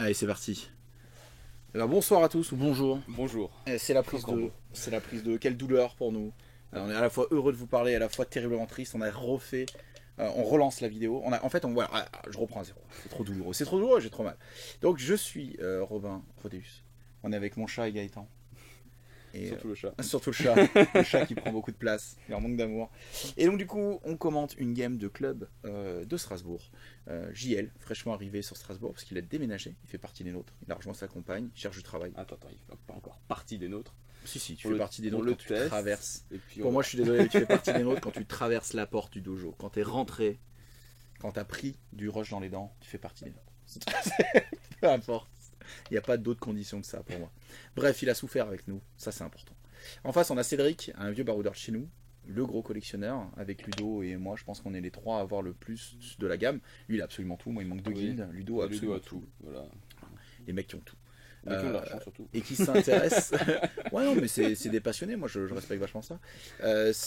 Allez, c'est parti. Alors, bonsoir à tous ou bonjour. Bonjour. C'est la prise de quelle douleur pour nous. On est à la fois heureux de vous parler, à la fois terriblement triste. On a refait, on relance la vidéo. Voilà, je reprends à zéro. C'est trop douloureux, j'ai trop mal. Donc je suis Robin Rodeus. On est avec mon chat et Gaëtan. Et, Surtout le chat. surtout le chat qui prend beaucoup de place, il en manque d'amour. Et donc du coup, on commente une game de club de Strasbourg. JL, fraîchement arrivé sur Strasbourg, parce qu'il a déménagé, il fait partie des nôtres. Il a rejoint sa compagne, il cherche du travail. Attends, il fait pas encore partie des nôtres. Si, tu On fais le- partie des on nôtres le quand tu teste, traverses. Et puis Pour moi, je suis désolé, mais tu fais partie des nôtres quand tu traverses la porte du dojo. Quand t'es rentré, quand t'as pris du rush dans les dents, tu fais partie des nôtres. Peu importe. Il n'y a pas d'autres conditions que ça pour moi. Bref, il a souffert avec nous, ça c'est important. En face, on a Cédric, un vieux baroudeur de chez nous, le gros collectionneur, avec Ludo et moi, je pense qu'on est les trois à avoir le plus de la gamme. Lui, il a absolument tout, moi il manque deux Oui. guildes, Ludo a absolument a tout. tout. Voilà. Les mecs qui ont tout. Mais qui ont de l'argent surtout. Et qui s'intéressent. Ouais, non, mais c'est des passionnés, moi je respecte vachement ça.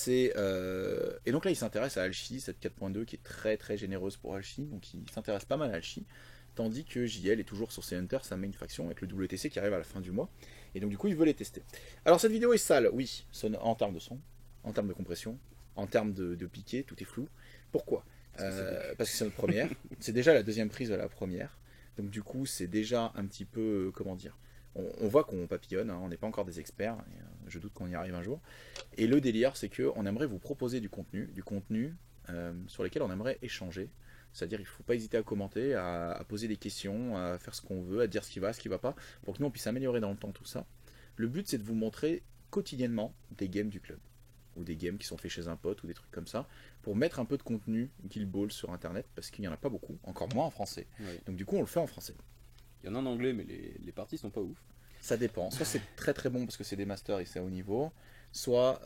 Et donc là, il s'intéresse à Alchi, cette 4.2 qui est très très généreuse pour Alchi, donc il s'intéresse pas mal à Alchi. Tandis que JL est toujours sur ses Hunters, sa main faction, avec le WTC qui arrive à la fin du mois. Et donc du coup, il veut les tester. Alors cette vidéo est sale, oui, en termes de son, en termes de compression, en termes de piqué, tout est flou. Pourquoi Parce que c'est notre première. C'est déjà la deuxième prise de la première. Donc du coup, c'est déjà un petit peu, comment dire, on voit qu'on papillonne, hein, on n'est pas encore des experts, et, je doute qu'on y arrive un jour. Et le délire, c'est qu'on aimerait vous proposer du contenu sur lequel on aimerait échanger. C'est-à-dire il ne faut pas hésiter à commenter, à poser des questions, à faire ce qu'on veut, à dire ce qui va pas, pour que nous on puisse améliorer dans le temps tout ça. Le but c'est de vous montrer quotidiennement des games du club, ou des games qui sont faits chez un pote, ou des trucs comme ça, pour mettre un peu de contenu Guild Ball sur internet, parce qu'il n'y en a pas beaucoup, encore moins en français. Ouais. Donc du coup on le fait en français. Il y en a en anglais, mais les parties sont pas ouf. Ça dépend, soit c'est très très bon parce que c'est des masters et c'est à haut niveau, soit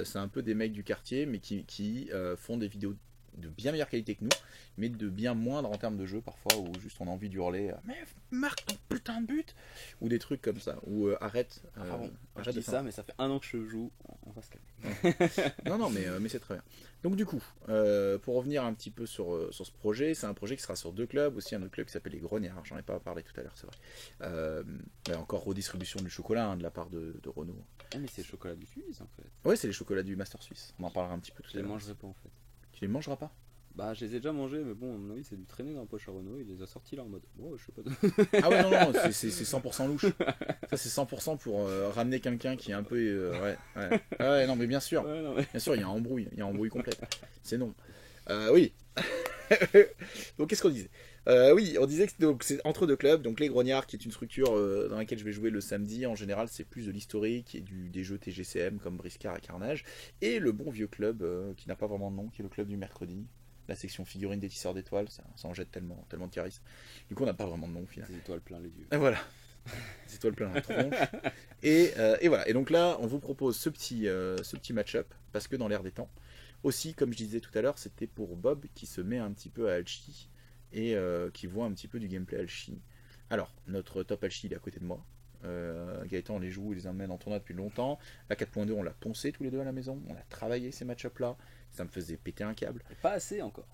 c'est un peu des mecs du quartier, mais qui font des vidéos de bien meilleure qualité que nous, mais de bien moindre en termes de jeu parfois, où juste on a envie d'hurler mais marque ton putain de but, ou des trucs comme ça, ou arrête. Enfin bon, je arrête de dis faire. ça, mais ça fait un an que je joue, on va se calmer. Non, mais c'est très bien. Donc du coup, pour revenir un petit peu sur ce projet, c'est un projet qui sera sur deux clubs, aussi un autre club qui s'appelle les Grognards, j'en ai pas parlé tout à l'heure, c'est vrai. Encore redistribution du chocolat hein, de la part de Renault. Ah, mais c'est le chocolat du Suisse en fait. Ouais, c'est les chocolats du Master Suisse, on en parlera un petit peu tout Je à les l'heure. mangerai pas en fait. Tu les mangeras pas? Bah, je les ai déjà mangés, mais bon, à mon avis, c'est du traîner dans la poche à Renault. Il les a sortis là en mode. Bon, je sais pas. Ah ouais, non, c'est 100% louche. Ça, c'est 100% pour ramener quelqu'un qui est un peu. Ouais, ouais. Ah ouais, non, mais bien sûr. Ouais, non, mais... Bien sûr, il y a embrouille complète. C'est non. Oui. Donc, qu'est-ce qu'on disait Oui, on disait que c'est entre deux clubs. Donc, les Grognards, qui est une structure dans laquelle je vais jouer le samedi. En général, c'est plus de l'historique et des jeux TGCM comme Briscard et Carnage. Et le bon vieux club qui n'a pas vraiment de nom, qui est le club du mercredi. La section figurine des tisseurs d'étoiles, ça en jette tellement, tellement de charisme. Du coup, on n'a pas vraiment de nom au final. Des étoiles plein les yeux. Et voilà. Des étoiles plein la tronche. Et voilà. Et donc là, on vous propose ce petit match-up, parce que dans l'air des temps. Aussi, comme je disais tout à l'heure, c'était pour Bob qui se met un petit peu à Alchi et qui voit un petit peu du gameplay Alchi. Alors, notre top Alchi, il est à côté de moi. Gaëtan les joue, il les emmène en tournoi depuis longtemps. La 4.2, on l'a poncé tous les deux à la maison. On a travaillé ces match-up là. Ça me faisait péter un câble. Et pas assez encore.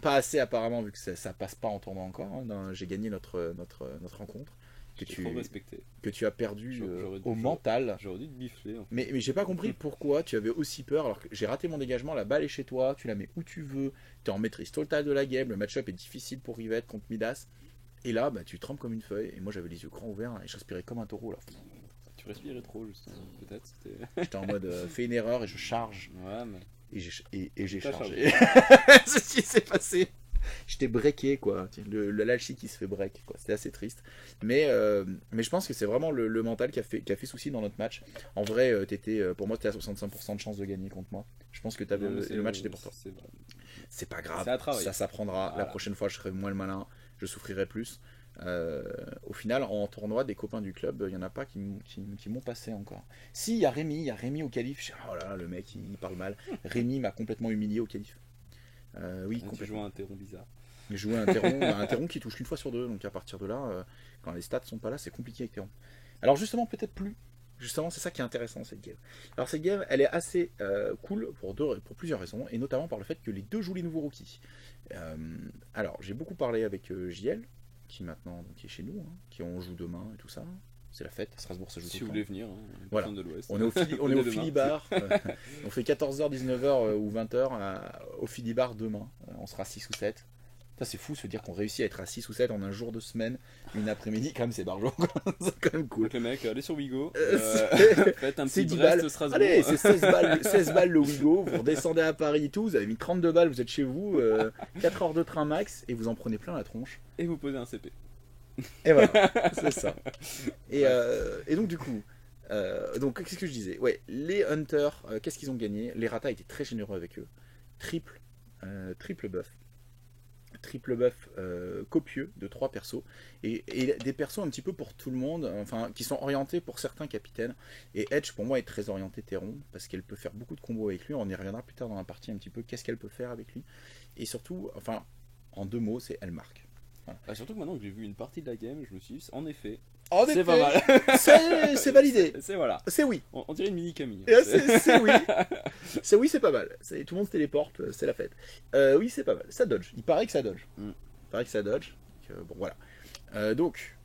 Pas assez apparemment, vu que ça passe pas en tournoi encore. Hein. J'ai gagné notre rencontre. Trop respecté. Que tu as perdu J'aurais dû- au mental. J'aurais dû te bifler. En fait. Mais j'ai pas compris pourquoi tu avais aussi peur alors que j'ai raté mon dégagement, la balle est chez toi, tu la mets où tu veux, tu es en maîtrise totale de la game, le match-up est difficile pour Rivette contre Midas. Et là, bah, tu trembles comme une feuille. Et moi, j'avais les yeux grands ouverts et je respirais comme un taureau là. Tu respirais trop, justement. Peut-être. J'étais en mode fais une erreur et je charge. Ouais, mais. Et j'ai T'as chargé. C'est ce qui s'est passé. J'étais breaké quoi. L'alchi qui se fait break quoi. C'était assez triste. Mais je pense que c'est vraiment le mental qui a fait souci dans notre match. En vrai, pour moi, t'étais à 65% de chance de gagner contre moi. Je pense que le match était pour toi. C'est pas grave. Ça s'apprendra. Voilà. La prochaine fois, je serai moins le malin. Je souffrirai plus. Au final, en tournoi, des copains du club, il n'y en a pas qui m'ont passé encore. Si, il y a Rémi au calife. Oh là là, le mec, il parle mal. Rémi m'a complètement humilié au calife. Oui, Tu joues à un terron bizarre. J'ai joué un terron qui touche qu'une fois sur deux, donc à partir de là, quand les stats sont pas là, c'est compliqué avec terron. Alors justement, peut-être plus. Justement, c'est ça qui est intéressant cette game. Alors cette game, elle est assez cool pour plusieurs raisons, et notamment par le fait que les deux jouent les nouveaux rookies. Alors, j'ai beaucoup parlé avec JL, qui maintenant donc, qui est chez nous, hein, qui on joue demain et tout ça. C'est la fête, à Strasbourg ça joue Si tout vous le voulez temps. venir, hein, Voilà. personne de l'Ouest. On est au, on est Venez au demain. Philibar, on fait 14h, 19h ou 20h au Philibar demain. On sera 6 ou 7. Ça c'est fou se dire qu'on réussit à être à 6 ou 7 en un jour de semaine, une après-midi, quand même c'est barjo, c'est quand même cool. Donc les mecs, allez sur Wigo, faites un C'est petit 10 balles. Brest-Strasbourg. Allez, c'est 16 balles le Wigo, vous redescendez à Paris et tout, vous avez mis 32 balles, vous êtes chez vous, 4 heures de train max et vous en prenez plein la tronche. Et vous posez un CP. Et voilà, c'est ça. Et donc du coup, donc qu'est-ce que je disais? Ouais, les Hunters, qu'est-ce qu'ils ont gagné? Les Rata étaient très généreux avec eux. Triple buff. Triple buff copieux de 3 persos et des persos un petit peu pour tout le monde, enfin qui sont orientés pour certains capitaines. Et Edge pour moi est très orienté Terron parce qu'elle peut faire beaucoup de combos avec lui. On y reviendra plus tard dans la partie un petit peu qu'est-ce qu'elle peut faire avec lui. Et surtout, enfin en 2 mots, c'est elle marque. Voilà. Ah, surtout que maintenant que j'ai vu une partie de la game, je me suis dit, en effet, En c'est effet, pas mal. c'est validé. C'est voilà. C'est oui. On dirait une mini Camille. C'est oui. C'est oui, c'est pas mal. Tout le monde se téléporte, c'est la fête. Oui, c'est pas mal. Ça dodge. Il paraît que ça dodge. Mm. Il paraît que ça dodge. Bon, voilà. Donc,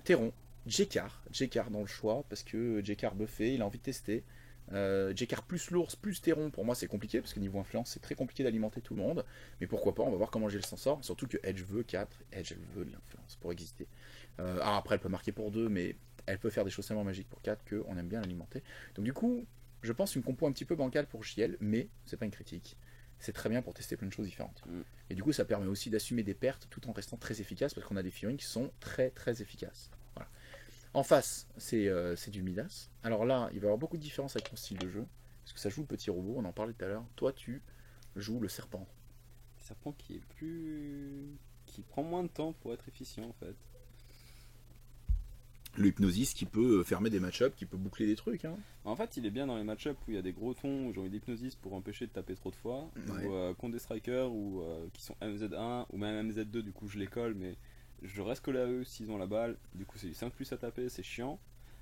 Terron, Jekar dans le choix, parce que Jekar buffé, il a envie de tester. Jekar plus l'ours, plus Terron, pour moi c'est compliqué, parce que niveau influence, c'est très compliqué d'alimenter tout le monde. Mais pourquoi pas, on va voir comment Gilles s'en sort. Surtout que Edge veut 4, Edge elle veut de l'influence pour exister. Après, elle peut marquer pour 2, mais elle peut faire des choses tellement magiques pour 4 qu'on aime bien l'alimenter. Donc du coup, je pense une compo un petit peu bancale pour JL, mais c'est pas une critique. C'est très bien pour tester plein de choses différentes. Mm. Et du coup, ça permet aussi d'assumer des pertes tout en restant très efficace, parce qu'on a des figurines qui sont très très efficaces. Voilà. En face, c'est du Midas. Alors là, il va y avoir beaucoup de différences avec ton style de jeu, parce que ça joue le petit robot, on en parlait tout à l'heure. Toi, tu joues le serpent. Serpent qui est plus. Qui prend moins de temps pour être efficient en fait. Le Hypnosis qui peut fermer des match-ups, qui peut boucler des trucs. Hein. En fait, il est bien dans les match-ups où il y a des gros tons, où j'ai envie d'hypnosis pour empêcher de taper trop de fois, Ouais. ou contre des strikers ou qui sont MZ1 ou même MZ2, du coup je les colle, mais je reste collé à eux s'ils ont la balle. Du coup, c'est du 5 plus à taper, c'est chiant.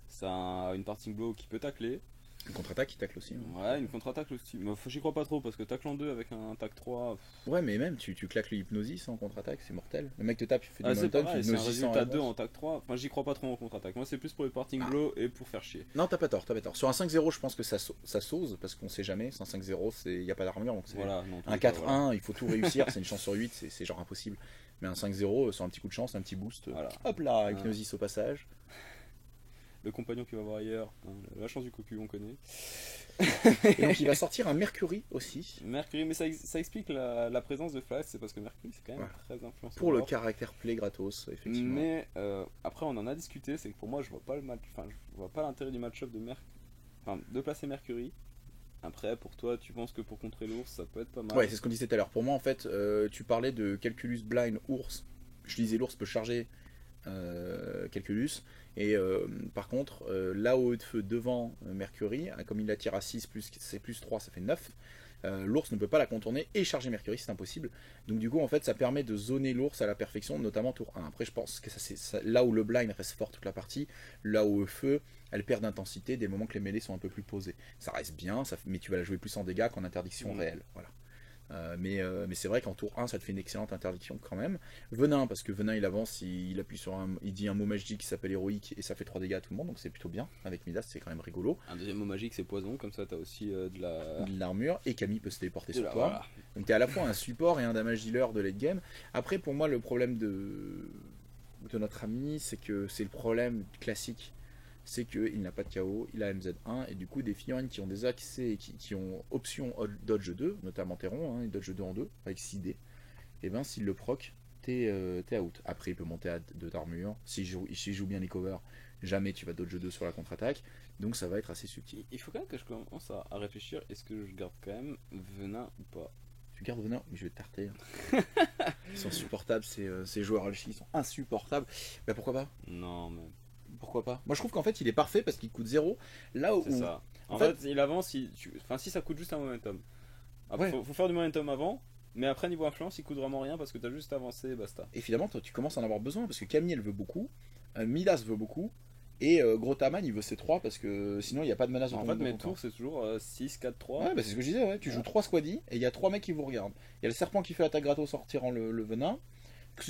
Ça a une parting blow qui peut tacler. Une contre-attaque qui tacle aussi. Hein. Ouais, une contre-attaque aussi. Mais j'y crois pas trop parce que tacle en 2 avec un tac 3. Ouais, mais même, tu claques le Hypnosis en contre-attaque, c'est mortel. Le mec te tape, il fait Ah, du c'est momentum, pareil, tu c'est un Hypnosis en résultat 2 réponse. en tac 3. Enfin, j'y crois pas trop en contre-attaque. Moi, c'est plus pour les parting blow et pour faire chier. Non, t'as pas tort. Sur un 5-0, je pense que ça sauce, parce qu'on sait jamais. C'est un 5-0, il n'y a pas d'armure, donc c'est Voilà, non, en tous un les cas, 4-1, voilà. il faut tout réussir, c'est une chance sur 8, c'est genre impossible. Mais un 5-0, sur un petit coup de chance, un petit boost, Voilà. hop là, Hypnosis au passage. Le compagnon qui va voir ailleurs, hein, la chance du cocu, on connaît. Et donc il va sortir un Mercury aussi, Mercury, mais ça explique la présence de Flash, c'est parce que Mercury c'est quand même très influençant. pour le caractère play gratos, effectivement. Mais après on en a discuté, c'est que pour moi je vois pas le match, enfin je vois pas l'intérêt du match-up de placer Mercury. Après pour toi tu penses que pour contrer l'ours ça peut être pas mal. Ouais, c'est ce qu'on disait tout à l'heure. Pour moi, en fait, tu parlais de Calculus Blind ours. Je disais l'ours peut charger Calculus. Et par contre, là haut de feu devant Mercury, comme il la tire à 6, c'est plus 3, ça fait 9. L'ours ne peut pas la contourner et charger Mercury, c'est impossible. Donc du coup, en fait, ça permet de zoner l'ours à la perfection, notamment tour 1. Après, je pense que là où le blind reste fort toute la partie, là où le feu, elle perd d'intensité des moments que les mêlées sont un peu plus posées. Ça reste bien, mais tu vas la jouer plus en dégâts qu'en interdiction réelle. Voilà. Mais c'est vrai qu'en tour 1 ça te fait une excellente interdiction quand même. Venin, parce que Venin il avance, il appuie sur il dit un mot magique qui s'appelle héroïque et ça fait 3 dégâts à tout le monde, donc c'est plutôt bien. Avec Midas c'est quand même rigolo. Un deuxième mot magique c'est poison, comme ça t'as aussi de l'armure et Camille peut se téléporter sur toi. Voilà. Donc t'es à la fois un support et un damage dealer de late game. Après pour moi le problème de notre ami c'est que c'est le problème classique. C'est qu'il n'a pas de KO, il a MZ1, et du coup des figurines qui ont des accès, qui ont option dodge 2, notamment Terron, hein, dodge 2 en 2, avec 6D, et ben s'il le proc, t'es out. Après il peut monter à 2 d'armure, s'il joue bien les covers, jamais tu vas dodge 2 sur la contre-attaque, donc ça va être assez subtil. Il faut quand même que je commence à réfléchir, est-ce que je garde quand même Venin ou pas? Tu gardes Venin, mais je vais te tarter. Ils sont insupportables, ces joueurs Alchi, ils sont insupportables. Bah pourquoi pas? Non mais... Pourquoi pas? Moi je trouve qu'en fait il est parfait parce qu'il coûte 0. Là où. C'est ça. En fait, il avance, si ça coûte juste un momentum. Après, Ouais. faut faire du momentum avant, mais après, niveau influence, il coûte vraiment rien parce que t'as juste avancé et basta. Et finalement, toi, tu commences à en avoir besoin parce que Camille elle veut beaucoup, Midas veut beaucoup, et Grotaman il veut ses 3 parce que sinon il n'y a pas de menace de En tomber fait, de mes compétence. tours, c'est toujours 6, 4, 3. Ouais, bah c'est ce que je disais, ouais. Tu joues 3 squaddies et il y a 3 mecs qui vous regardent. Il y a le serpent qui fait l'attaque gratos en retirant le venin.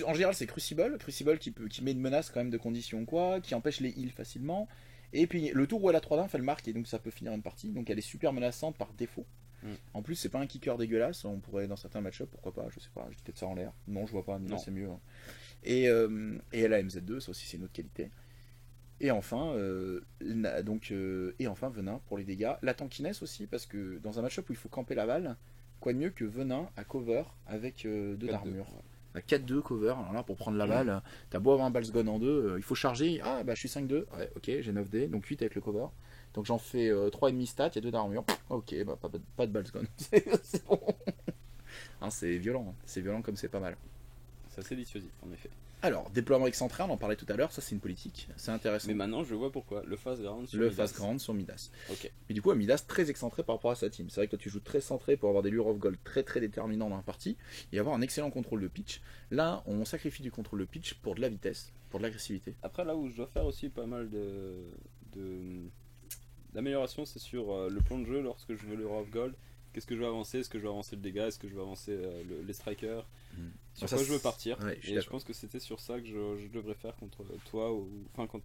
En général, c'est Crucible. Crucible qui met une menace quand même de condition quoi, qui empêche les heals facilement. Et puis le tour où elle a 3 d'inf, elle marque et donc ça peut finir une partie. Donc elle est super menaçante par défaut. Mm. En plus, c'est pas un kicker dégueulasse. On pourrait dans certains match-up, pourquoi pas, je sais pas, je dis peut-être ça en l'air. Non, je vois pas, mais là Non. c'est mieux. Hein. Et elle a MZ2, ça aussi c'est une autre qualité. Et enfin, et enfin Venin pour les dégâts. La tankiness aussi, parce que dans un match-up où il faut camper la balle, quoi de mieux que Venin à cover avec 2 4-2, d'armure. ouais. À 4-2 cover, alors là pour prendre la balle, t'as beau avoir un Balsgon en 2, il faut charger, ah bah je suis 5-2, ouais ok j'ai 9D, donc 8 avec le cover. Donc j'en fais 3,5 stats, il y a 2 d'armure, ok bah pas de Balsgon, c'est bon. Hein, c'est violent comme c'est pas mal. C'est assez dissuasif en effet. Alors, déploiement excentré, on en parlait tout à l'heure, ça c'est une politique, c'est intéressant. Mais maintenant je vois pourquoi. Le fast ground sur Le Midas. fast ground sur Midas. Ok. Mais du coup, Midas très excentré par rapport à sa team. C'est vrai que toi tu joues très centré pour avoir des lures of gold très très déterminants dans la partie et avoir un excellent contrôle de pitch. Là, on sacrifie du contrôle de pitch pour de la vitesse, pour de l'agressivité. Après là où je dois faire aussi pas mal d'amélioration, c'est sur le plan de jeu lorsque je veux le of gold. Qu'est-ce que je veux avancer? Est-ce que je veux avancer le dégât? Est-ce que je veux avancer les strikers? Sur Ça, quoi je veux partir? ouais, je suis et je d'accord. pense que c'était sur ça que je devrais faire contre toi, enfin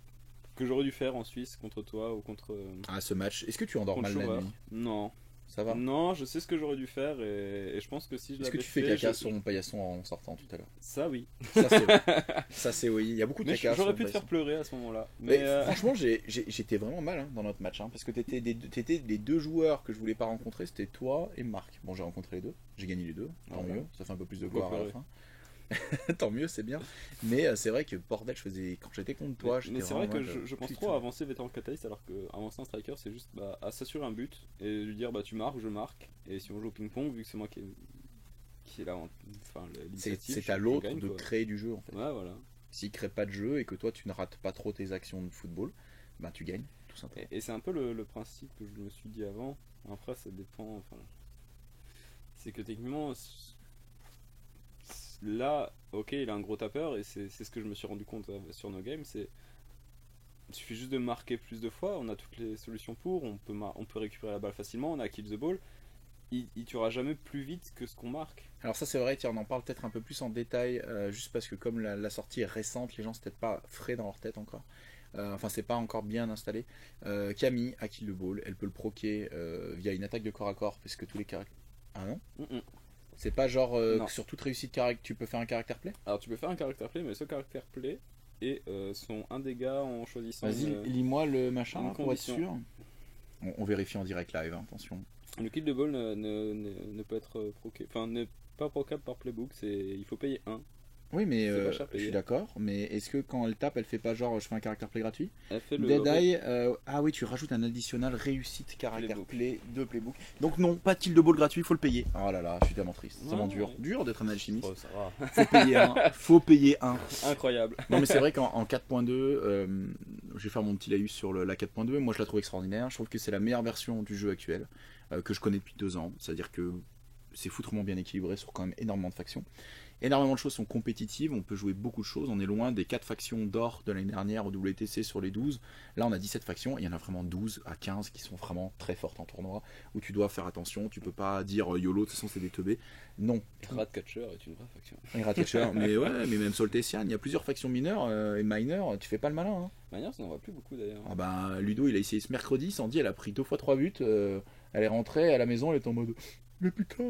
que j'aurais dû faire en Suisse contre toi ou contre, Ah, ce match, est-ce que tu endors contre mal la Chauveur. nuit? Non. Ça va? Non, je sais ce que j'aurais dû faire et je pense que si je Est-ce que l'avais tu fais fait, caca sur mon paillasson en sortant tout à l'heure? ça oui. Ça c'est oui, il y a beaucoup de Mais caca. j'aurais sur pu mon te faire paillasson. pleurer à ce moment-là. Mais Mais franchement, j'étais vraiment mal hein, dans notre match, hein, parce que t'étais les 2 joueurs que je voulais pas rencontrer, c'était toi et Marc. Bon, j'ai rencontré les 2, j'ai gagné les 2, tant Ah ouais. mieux, ça fait un peu plus de Pourquoi gloire à la pleurer? fin. Tant mieux, c'est bien. Mais c'est vrai que bordel, quand j'étais contre toi, Mais c'est vraiment vrai que en mode, je pense putain. trop à avancer Veteran Catalyst alors que avancer un striker c'est juste à s'assurer un but et lui dire bah tu marques, je marque et si on joue au ping-pong vu que c'est moi qui est là enfin l'initiative C'est à je l'autre gagne, de quoi. créer du jeu en fait. Ouais voilà. S'il crée pas de jeu et que toi tu ne rates pas trop tes actions de football, bah tu gagnes, tout simplement. Et c'est un peu le principe que je me suis dit avant. Après ça dépend, enfin c'est que techniquement là ok il a un gros tapeur et c'est ce que je me suis rendu compte sur nos games, c'est il suffit juste de marquer plus de fois, on a toutes les solutions pour, on peut récupérer la balle facilement, on a kill the ball. Il tuera jamais plus vite que ce qu'on marque. Alors ça c'est vrai, tiens, on en parle peut-être un peu plus en détail, juste parce que comme la sortie est récente, les gens c'est peut-être pas frais dans leur tête encore. Enfin c'est pas encore bien installé. Camille a kill the ball, elle peut le proquer via une attaque de corps à corps, parce que tous les caractères... Ah non? C'est pas genre Non. que sur toute réussite tu peux faire un caractère play? Alors tu peux faire un caractère play, mais ce caractère play est son 1 dégât en choisissant Vas-y, lis-moi le machin une là, pour être condition. sûr. On vérifie en direct live, hein, attention. Le kill de ball ne peut être proqué, enfin n'est pas procable par playbook, il faut payer 1. Oui, mais C'est pas cher je payé. suis d'accord, mais est-ce que quand elle tape, elle fait pas genre je fais un caractère play gratuit? Elle fait le Dead Eye, ah oui, tu rajoutes un additionnel réussite caractère Playbook. play de playbook. Donc non, pas de kill de ball gratuit, faut le payer. Oh là là, je suis tellement triste, c'est Ouais, vraiment dur. ouais. Dur d'être un alchimiste. Oh, ça va. Faut payer un, faut payer un. Incroyable. Non mais c'est vrai qu'en 4.2, je vais faire mon petit laïus sur la 4.2, moi je la trouve extraordinaire, je trouve que c'est la meilleure version du jeu actuel, que je connais depuis 2 ans, c'est-à-dire que c'est foutrement bien équilibré sur quand même énormément de factions. Énormément de choses sont compétitives, on peut jouer beaucoup de choses, on est loin des 4 factions d'or de l'année dernière au WTC sur les 12. Là on a 17 factions, et il y en a vraiment 12 à 15 qui sont vraiment très fortes en tournoi, où tu dois faire attention, tu peux pas dire YOLO, de toute façon c'est des teubés. Non. Ratcatcher est une vraie faction. Et Ratcatcher, mais ouais, mais même Soltesian, il y a plusieurs factions mineures et mineurs, tu fais pas le malin. Hein. Manière, ça n'en va plus beaucoup d'ailleurs. Ah bah Ludo il a essayé ce mercredi, Sandy elle a pris 2 fois 3 buts, elle est rentrée à la maison, elle est en mode mais putain.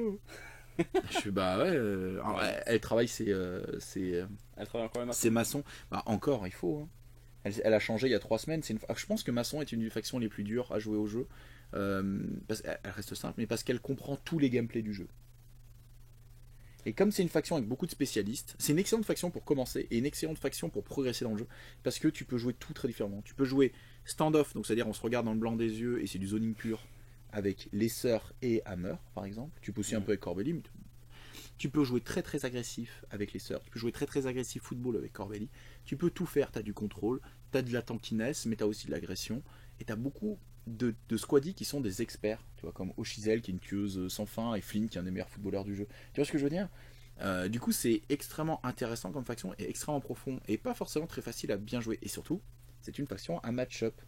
Je suis bah ouais, alors, elle travaille Elle travaille encore même à ses maçons. Bah encore, il faut. Hein. Elle a changé il y a 3 semaines. Je pense que maçon est une des factions les plus dures à jouer au jeu. Parce qu'elle reste simple, mais parce qu'elle comprend tous les gameplays du jeu. Et comme c'est une faction avec beaucoup de spécialistes, c'est une excellente faction pour commencer et une excellente faction pour progresser dans le jeu. Parce que tu peux jouer tout très différemment. Tu peux jouer standoff, donc c'est-à-dire on se regarde dans le blanc des yeux et c'est du zoning pur avec les sœurs et Hammer par exemple. Tu peux aussi un peu avec Corbelli, mais tu peux jouer très très agressif avec les sœurs, tu peux jouer très très agressif football avec Corbelli, tu peux tout faire, tu as du contrôle, tu as de la tankiness, mais tu as aussi de l'agression, et tu as beaucoup de squaddies qui sont des experts, tu vois, comme Oshizel qui est une tueuse sans fin, et Flynn qui est un des meilleurs footballeurs du jeu. Tu vois ce que je veux dire? Du coup c'est extrêmement intéressant comme faction, et extrêmement profond, et pas forcément très facile à bien jouer, et surtout, c'est une faction à match-up.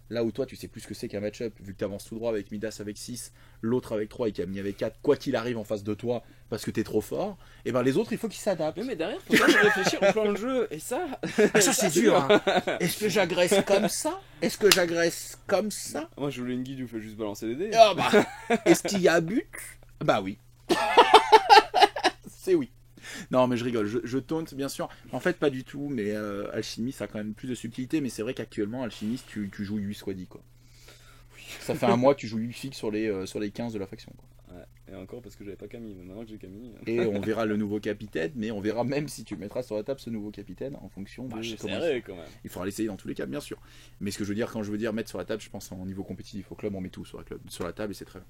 Là où toi, tu sais plus ce que c'est qu'un match-up, vu que tu avances tout droit avec Midas avec 6, l'autre avec 3 et Camille avec 4, quoi qu'il arrive en face de toi, parce que t'es trop fort, et ben les autres, il faut qu'ils s'adaptent. Mais derrière, faut quand même réfléchir au plan de jeu. Et ça, Ah, ça c'est dur, hein. Est-ce que j'agresse comme ça? Est-ce que j'agresse comme ça? Moi, je voulais une guide où il faut juste balancer des dés. Ah bah, est-ce qu'il y a but? Bah oui. C'est oui. Non, mais je rigole, je taunte, bien sûr. En fait, pas du tout, mais Alchimie, ça a quand même plus de subtilité. Mais c'est vrai qu'actuellement, Alchimiste, tu joues 8 squaddies, quoi. Ça fait un mois que tu joues 8 figues sur les 15 de la faction, quoi. Ouais, et encore parce que j'avais pas Camille, mais maintenant que j'ai Camille. Et on verra le nouveau capitaine, mais on verra même si tu mettras sur la table ce nouveau capitaine en fonction de comment j'essaierai quand même. il faudra l'essayer dans tous les cas, bien sûr. Mais ce que je veux dire, quand je veux dire mettre sur la table, je pense en niveau compétitif. Au club, on met tout sur la table et c'est très bien.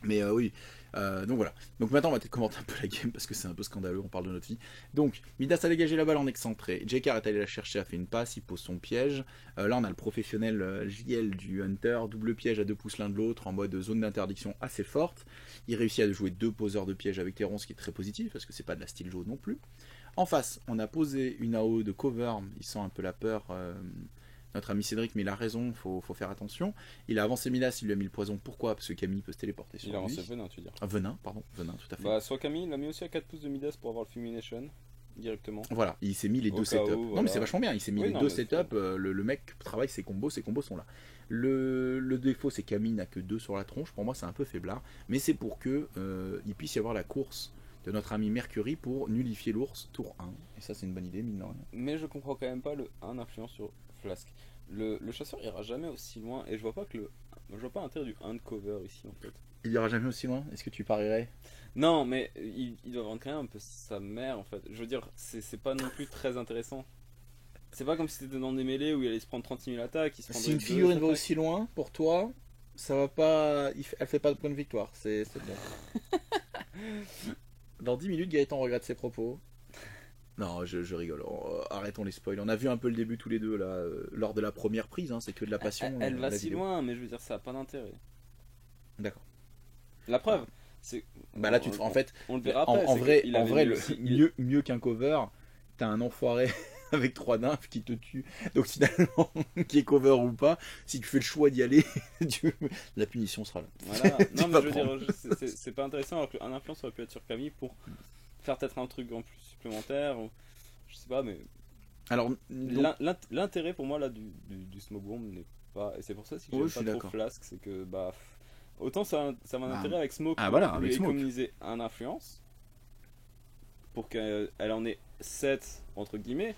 Mais oui, donc voilà. Donc maintenant on va peut-être commenter un peu la game parce que c'est un peu scandaleux, on parle de notre vie. Donc Midas a dégagé la balle en excentré, J.K. est allé la chercher, a fait une passe, il pose son piège. Là on a le professionnel JL du Hunter, double piège à 2 pouces l'un de l'autre en mode zone d'interdiction assez forte. Il réussit à jouer 2 poseurs de piège avec Terron, ce qui est très positif parce que c'est pas de la style jaune non plus. En face on a posé une AO de cover, il sent un peu la peur. Notre ami Cédric, mais il a raison, faut faire attention. Il a avancé Midas, il lui a mis le poison. Pourquoi? Parce que Camille peut se téléporter sur lui. Il a avancé Venin, tu veux dire. Ah, Venin, pardon, Venin, tout à fait. Bah, soit Camille, il l'a mis aussi à 4 pouces de Midas pour avoir le Fulmination directement. Voilà, il s'est mis les deux setups. Voilà. Non, mais c'est vachement bien, il s'est mis les deux setups. Le mec travaille ses combos sont là. Le défaut, c'est que Camille n'a que 2 sur la tronche. Pour moi, c'est un peu faiblard. Mais c'est pour que il puisse y avoir la course de notre ami Mercury pour nullifier l'ours tour 1. Et ça, c'est une bonne idée, mine de rien. Mais je comprends quand même pas le 1 influence sur Flask. Le chasseur ira jamais aussi loin et je vois pas l'intérêt du 1 de cover ici en fait. Il ira jamais aussi loin? Est-ce que tu parierais? Non, mais il doit rendre quand même un peu sa mère en fait. Je veux dire, c'est pas non plus très intéressant. C'est pas comme si t'étais dans des mêlées où il allait se prendre 36 000 attaques. Si une figurine va aussi loin pour toi, ça va pas. Elle fait pas de point de victoire, c'est bon. Dans 10 minutes, Gaëtan regrette ses propos. Non, je rigole. Arrêtons les spoils. On a vu un peu le début tous les deux là, lors de la première prise. Hein, c'est que de la passion. Elle va si loin, mais je veux dire, ça a pas d'intérêt. D'accord. La preuve, c'est. Bah là, en fait, on le verra après. En vrai, mieux qu'un cover, t'as un enfoiré avec 3 nymphes qui te tue. Donc finalement, qui est cover ou pas, si tu fais le choix d'y aller, la punition sera là. Voilà. Non, mais je veux dire, c'est pas intéressant alors qu'un influence aurait pu être sur Camille pour faire peut-être un truc en plus supplémentaire, ou, je sais pas, mais alors l'intérêt pour moi là du smoke bomb n'est pas, et c'est pour ça que j'aime pas trop Flask, c'est que bah autant ça a un intérêt avec smoke pour lui économiser un influence pour qu'elle en ait 7 entre guillemets,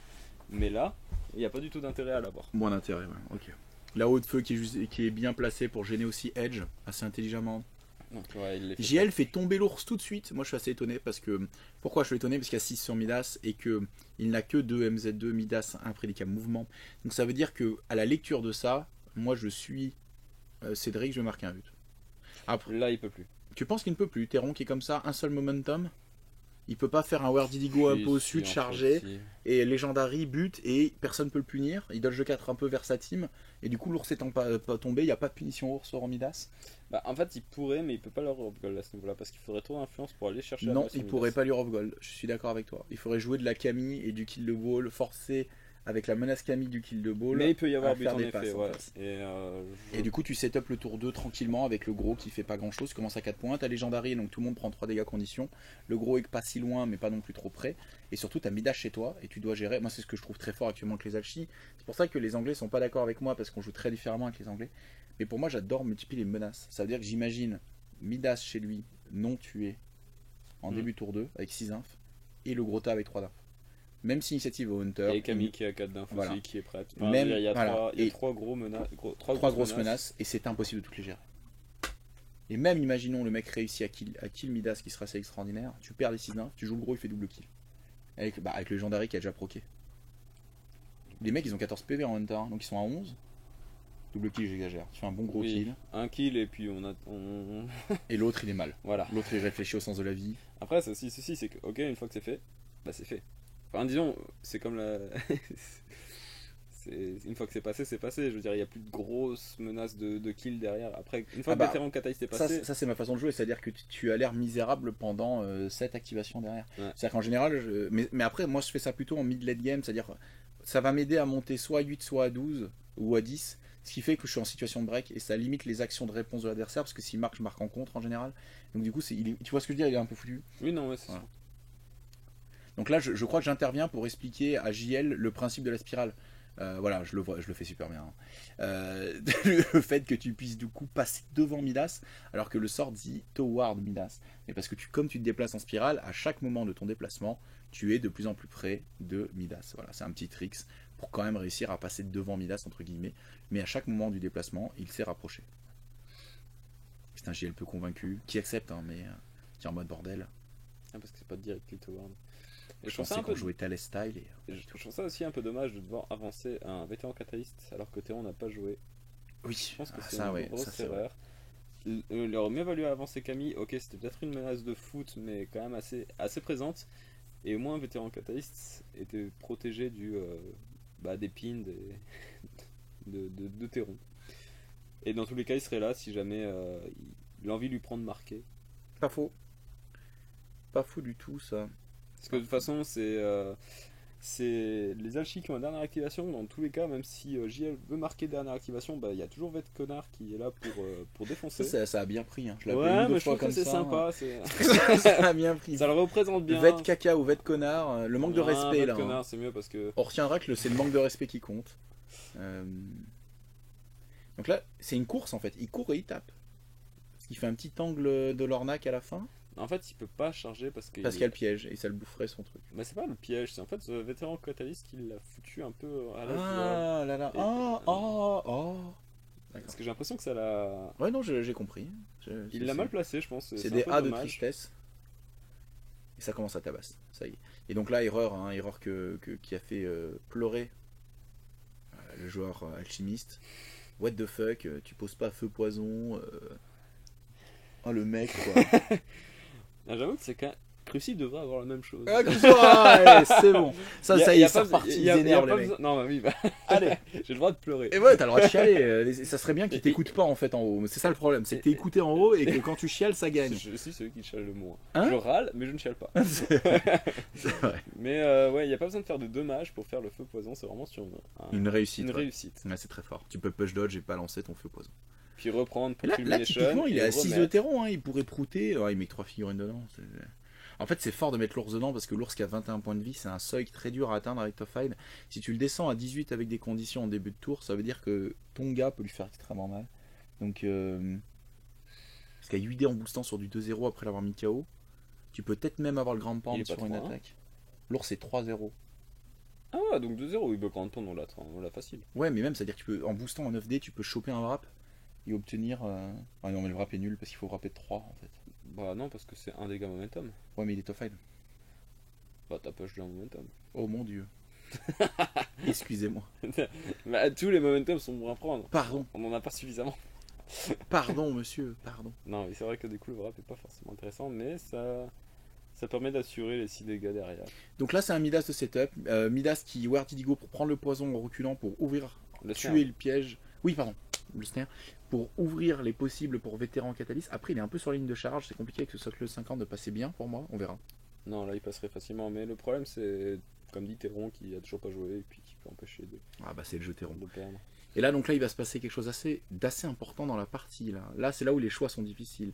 mais là il n'y a pas du tout d'intérêt à l'avoir. Moins d'intérêt, ouais, ok. La haute feu qui est bien placée pour gêner aussi Edge assez intelligemment. Donc, ouais, JL fait tomber l'ours tout de suite. Moi je suis assez étonné parce que. Pourquoi je suis étonné? Parce qu'il y a 6 sur Midas et qu'il n'a que 2 MZ2 Midas, un prédicat mouvement. Donc ça veut dire que à la lecture de ça, moi je suis Cédric, je vais marquer un but. Après, là il peut plus. Tu penses qu'il ne peut plus? Terron qui est comme ça, un seul momentum? Il peut pas faire un Werdidigo un peu au sud chargé et Legendary but et personne peut le punir. Il dodge 4 un peu vers sa team et du coup l'ours étant pas tombé, il n'y a pas de punition ours sur Midas. Bah en fait il pourrait, mais il peut pas leur off goal à ce niveau-là parce qu'il faudrait trop d'influence pour aller chercher. Non, il pourrait pas lui off goal. Je suis d'accord avec toi. Il faudrait jouer de la Camille et du kill de ball, forcer avec la menace Camille du kill de ball. Mais il peut y avoir but en des effet, passes, ouais. Et du coup tu setup le tour 2 tranquillement avec le gros qui fait pas grand chose, tu commences à 4 points, t'as Légendary donc tout le monde prend 3 dégâts condition, le gros est pas si loin mais pas non plus trop près, et surtout t'as Midas chez toi et tu dois gérer, moi c'est ce que je trouve très fort actuellement avec les Alchis, c'est pour ça que les Anglais sont pas d'accord avec moi parce qu'on joue très différemment avec les Anglais, mais pour moi j'adore multiplier les menaces, ça veut dire que j'imagine Midas chez lui non tué en début tour 2 avec 6 infs et le gros tas avec 3 d'infs. Même si initiative au Hunter. Et Camille qui a 4 d'infos aussi, qui est prête. Enfin, même, il y a 3 grosses menaces et c'est impossible de toutes les gérer. Et même imaginons le mec réussit à kill Midas qui sera assez extraordinaire, tu perds les 6 d'infs, tu joues le gros, il fait double kill. Avec le Legendary qui a déjà proqué. Les mecs ils ont 14 PV en Hunter, donc ils sont à 11. Double kill, j'exagère. Tu fais un bon gros kill. Un kill et puis et l'autre il est mal. Voilà. L'autre il réfléchit au sens de la vie. Après, ceci c'est que, ok, une fois que c'est fait, bah c'est fait. Enfin, disons, c'est comme la. Une fois que c'est passé, c'est passé. Je veux dire, il n'y a plus de grosses menaces de kill derrière. Après, une fois que Vétéran Catalyst est passé. Ça c'est ma façon de jouer, c'est-à-dire que tu as l'air misérable pendant cette activation derrière. Ouais. C'est-à-dire qu'en général, mais après, moi je fais ça plutôt en mid-late game, c'est-à-dire ça va m'aider à monter soit à 8, soit à 12 ou à 10. Ce qui fait que je suis en situation de break et ça limite les actions de réponse de l'adversaire parce que s'il marque, je marque en contre en général. Donc du coup, tu vois ce que je veux dire, il est un peu foutu. Oui, non, ouais, c'est Voilà. sûr. Donc là, je crois que j'interviens pour expliquer à JL le principe de la spirale. Voilà, je le vois, je le fais super bien. Hein. Le fait que tu puisses du coup passer devant Midas, alors que le sort dit toward Midas. Mais parce que comme tu te déplaces en spirale, à chaque moment de ton déplacement, tu es de plus en plus près de Midas. Voilà, c'est un petit trick pour quand même réussir à passer devant Midas entre guillemets. Mais à chaque moment du déplacement, il s'est rapproché. C'est un JL peu convaincu, qui accepte, hein, mais qui est en mode bordel. Ah, parce que c'est pas directly toward. Et Je pensais qu'on jouait Thales Style et. je trouve ça aussi un peu dommage de devoir avancer un vétéran catalyste alors que Théon n'a pas joué. Oui, Je pense que c'est ça, une ouais, grosse ça c'est vrai. erreur. Il aurait mieux valu avancer Camille. Ok, c'était peut-être une menace de foot, mais quand même assez présente. Et au moins, vétéran catalyste était protégé des pins de Théron. Et dans tous les cas, il serait là si jamais l'envie lui prend de marquer. Pas faux. Pas fou du tout ça. Parce que de toute façon, c'est les alchis qui ont la dernière activation. Dans tous les cas, même si JL veut marquer dernière activation, il y a toujours Vette Connard qui est là pour défoncer. Ça a bien pris. Hein. Je l'ai appelé Ouais, une ou deux mais je fois trouve que comme c'est ça. sympa. Ça a bien pris. Ça le représente bien. Vette caca ou vette connard, le manque de Ouais, respect Vette là. Connard, Hein. c'est mieux parce que. On retiendra que c'est le manque de respect qui compte. Donc là, c'est une course en fait. Il court et il tape. Parce qu'il fait un petit angle de l'ornac à la fin. En fait, il peut pas charger parce qu'il. Parce qu'il y a le piège et ça le boufferait son truc. Mais c'est pas le piège, c'est en fait ce vétéran catalyste qui l'a foutu un peu à la voile. Ah là là. Et- Oh. Parce que j'ai l'impression que ça l'a. Ouais, non, j'ai compris. Il l'a mal placé, je pense. C'est un des peu A de dommage. tristesse. Et ça commence à tabasser. Ça y est. Et donc là, erreur, hein, erreur qui a fait pleurer le joueur alchimiste. What the fuck, tu poses pas feu poison. Oh le mec quoi. Ah, j'avoue que c'est quand Crucible devrait avoir la même chose. Ah, ouais, c'est bon. Ça y est, c'est pas- reparti. y a- Ils y a énervent pas les mecs. besoin- Non, bah oui, Allez. j'ai le droit de pleurer. Et ouais, t'as le droit de chialer. Ça serait bien qu'ils t'écoutent pas en fait en haut. C'est ça le problème, c'est que t'es écouté en haut et que quand tu chiales, ça gagne. Je suis celui qui chiale le moins. Hein Je râle, mais je ne chiale pas. C'est vrai. Mais ouais, il n'y a pas besoin de faire de dommages pour faire le feu poison, c'est vraiment sur Une réussite. une ouais. réussite. Ouais, c'est très fort. Tu peux push dodge et pas lancer ton feu poison. Puis reprendre pour Là, Fulmination, typiquement, il est et à 6 de remettre. terreau, hein, il pourrait prouter. Il met 3 figurines dedans. En fait, c'est fort de mettre l'ours dedans parce que l'ours qui a 21 points de vie, c'est un seuil très dur à atteindre avec Tophied. Si tu le descends à 18 avec des conditions en début de tour, ça veut dire que ton gars peut lui faire extrêmement mal. Donc, parce qu'à 8D en boostant sur du 2-0 après l'avoir mis KO, tu peux peut-être même avoir le grand Il pound est pas sur une 3-1. attaque. L'ours, c'est 3-0. Ah, donc 2-0, il peut quand on l'a facile. Ouais, mais même, c'est-à-dire que tu peux, en boostant en 9D, tu peux choper un wrap et obtenir. Ah non, mais le wrap est nul parce qu'il faut wrapper de 3 en fait. Bah non, parce que c'est un dégât momentum. Ouais, mais il est Tophied. Bah t'as push de momentum. Oh mon dieu. Excusez-moi. Bah tous les momentum sont bons à prendre. Pardon. On en a pas suffisamment. Pardon, monsieur, pardon. Non, mais c'est vrai que du coup le wrap est pas forcément intéressant, mais ça permet d'assurer les 6 dégâts derrière. Donc là, c'est un Midas de setup. Midas qui Where Did He Go pour prendre le poison en reculant pour ouvrir, Le tuer snare. le piège. Oui, pardon, le snare. Pour ouvrir les possibles pour vétéran catalyste. Après, il est un peu sur la ligne de charge. C'est compliqué avec ce socle 50 de passer bien pour moi. On verra. Non, là il passerait facilement, mais le problème c'est, comme dit Théron, qui a toujours pas joué et puis qui peut empêcher Ah bah, c'est le jeu terreau. de perdre. Et là, donc là, il va se passer quelque chose d'assez important dans la partie. Là, c'est là où les choix sont difficiles.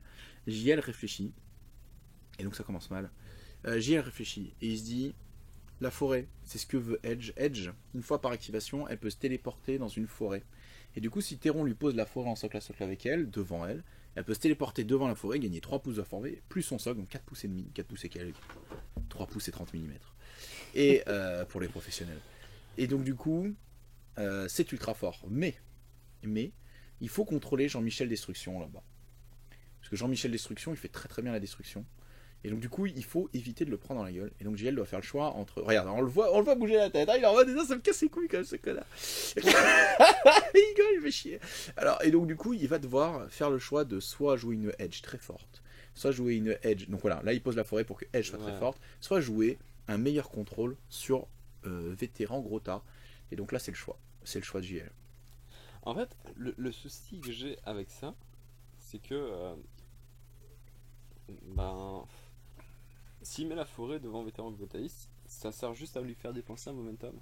JL réfléchit. Et donc, ça commence mal. JL réfléchit. Et il se dit, la forêt, c'est ce que veut Edge. Edge, une fois par activation, elle peut se téléporter dans une forêt. Et du coup, si Théron lui pose la forêt en socle à socle avec elle, devant elle, elle peut se téléporter devant la forêt, gagner 3 pouces de forêt, plus son socle, donc 4 pouces et demi. 4 pouces et quelques. 3 pouces et 30 mm. Et pour les professionnels. Et donc, du coup, c'est ultra fort. Mais, il faut contrôler Jean-Michel Destruction là-bas. Parce que Jean-Michel Destruction, il fait très très bien la destruction. Et donc du coup, il faut éviter de le prendre dans la gueule. Et donc JL doit faire le choix entre... Regarde, on le voit bouger la tête. Hein, il est en mode, ça me casse les couilles quand même, ce connard. Il fait chier. Alors, et donc du coup, il va devoir faire le choix de soit jouer une edge très forte, soit jouer une edge... Donc voilà, là il pose la forêt pour que edge soit très forte, soit jouer un meilleur contrôle sur vétéran gros tas. Et donc là, c'est le choix. C'est le choix de JL. En fait, le souci que j'ai avec ça, c'est que s'il met la forêt devant vétéran Gotaïs, ça sert juste à lui faire dépenser un momentum.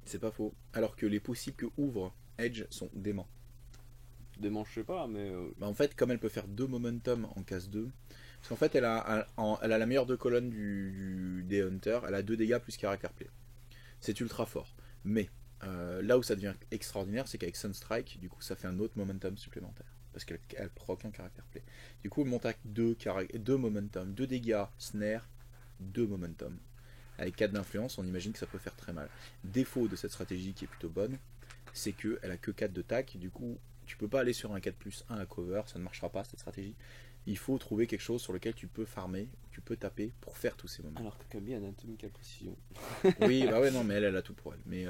C'est pas faux. Alors que les possibles que ouvre Edge sont déments. Des manches, je sais pas, mais. Bah, en fait, comme elle peut faire 2 momentum en case 2, parce qu'en fait, elle a la meilleure 2 colonnes des Hunters, elle a 2 dégâts plus caractère play. C'est ultra fort. Mais là où ça devient extraordinaire, c'est qu'avec Sunstrike, du coup, ça fait un autre momentum supplémentaire. Parce qu'elle proc un caractère play. Du coup, elle monte à 2 momentum, 2 dégâts, snare, 2 momentum. Avec 4 d'influence, on imagine que ça peut faire très mal. Défaut de cette stratégie qui est plutôt bonne, c'est qu'elle a que 4 de tac, du coup, tu peux pas aller sur un 4+1 à cover, ça ne marchera pas cette stratégie. Il faut trouver quelque chose sur lequel tu peux farmer, tu peux taper pour faire tous ces moments. Alors que Camille a Anatomical Precision. Oui, bah ouais, non, mais elle a tout pour elle. Mais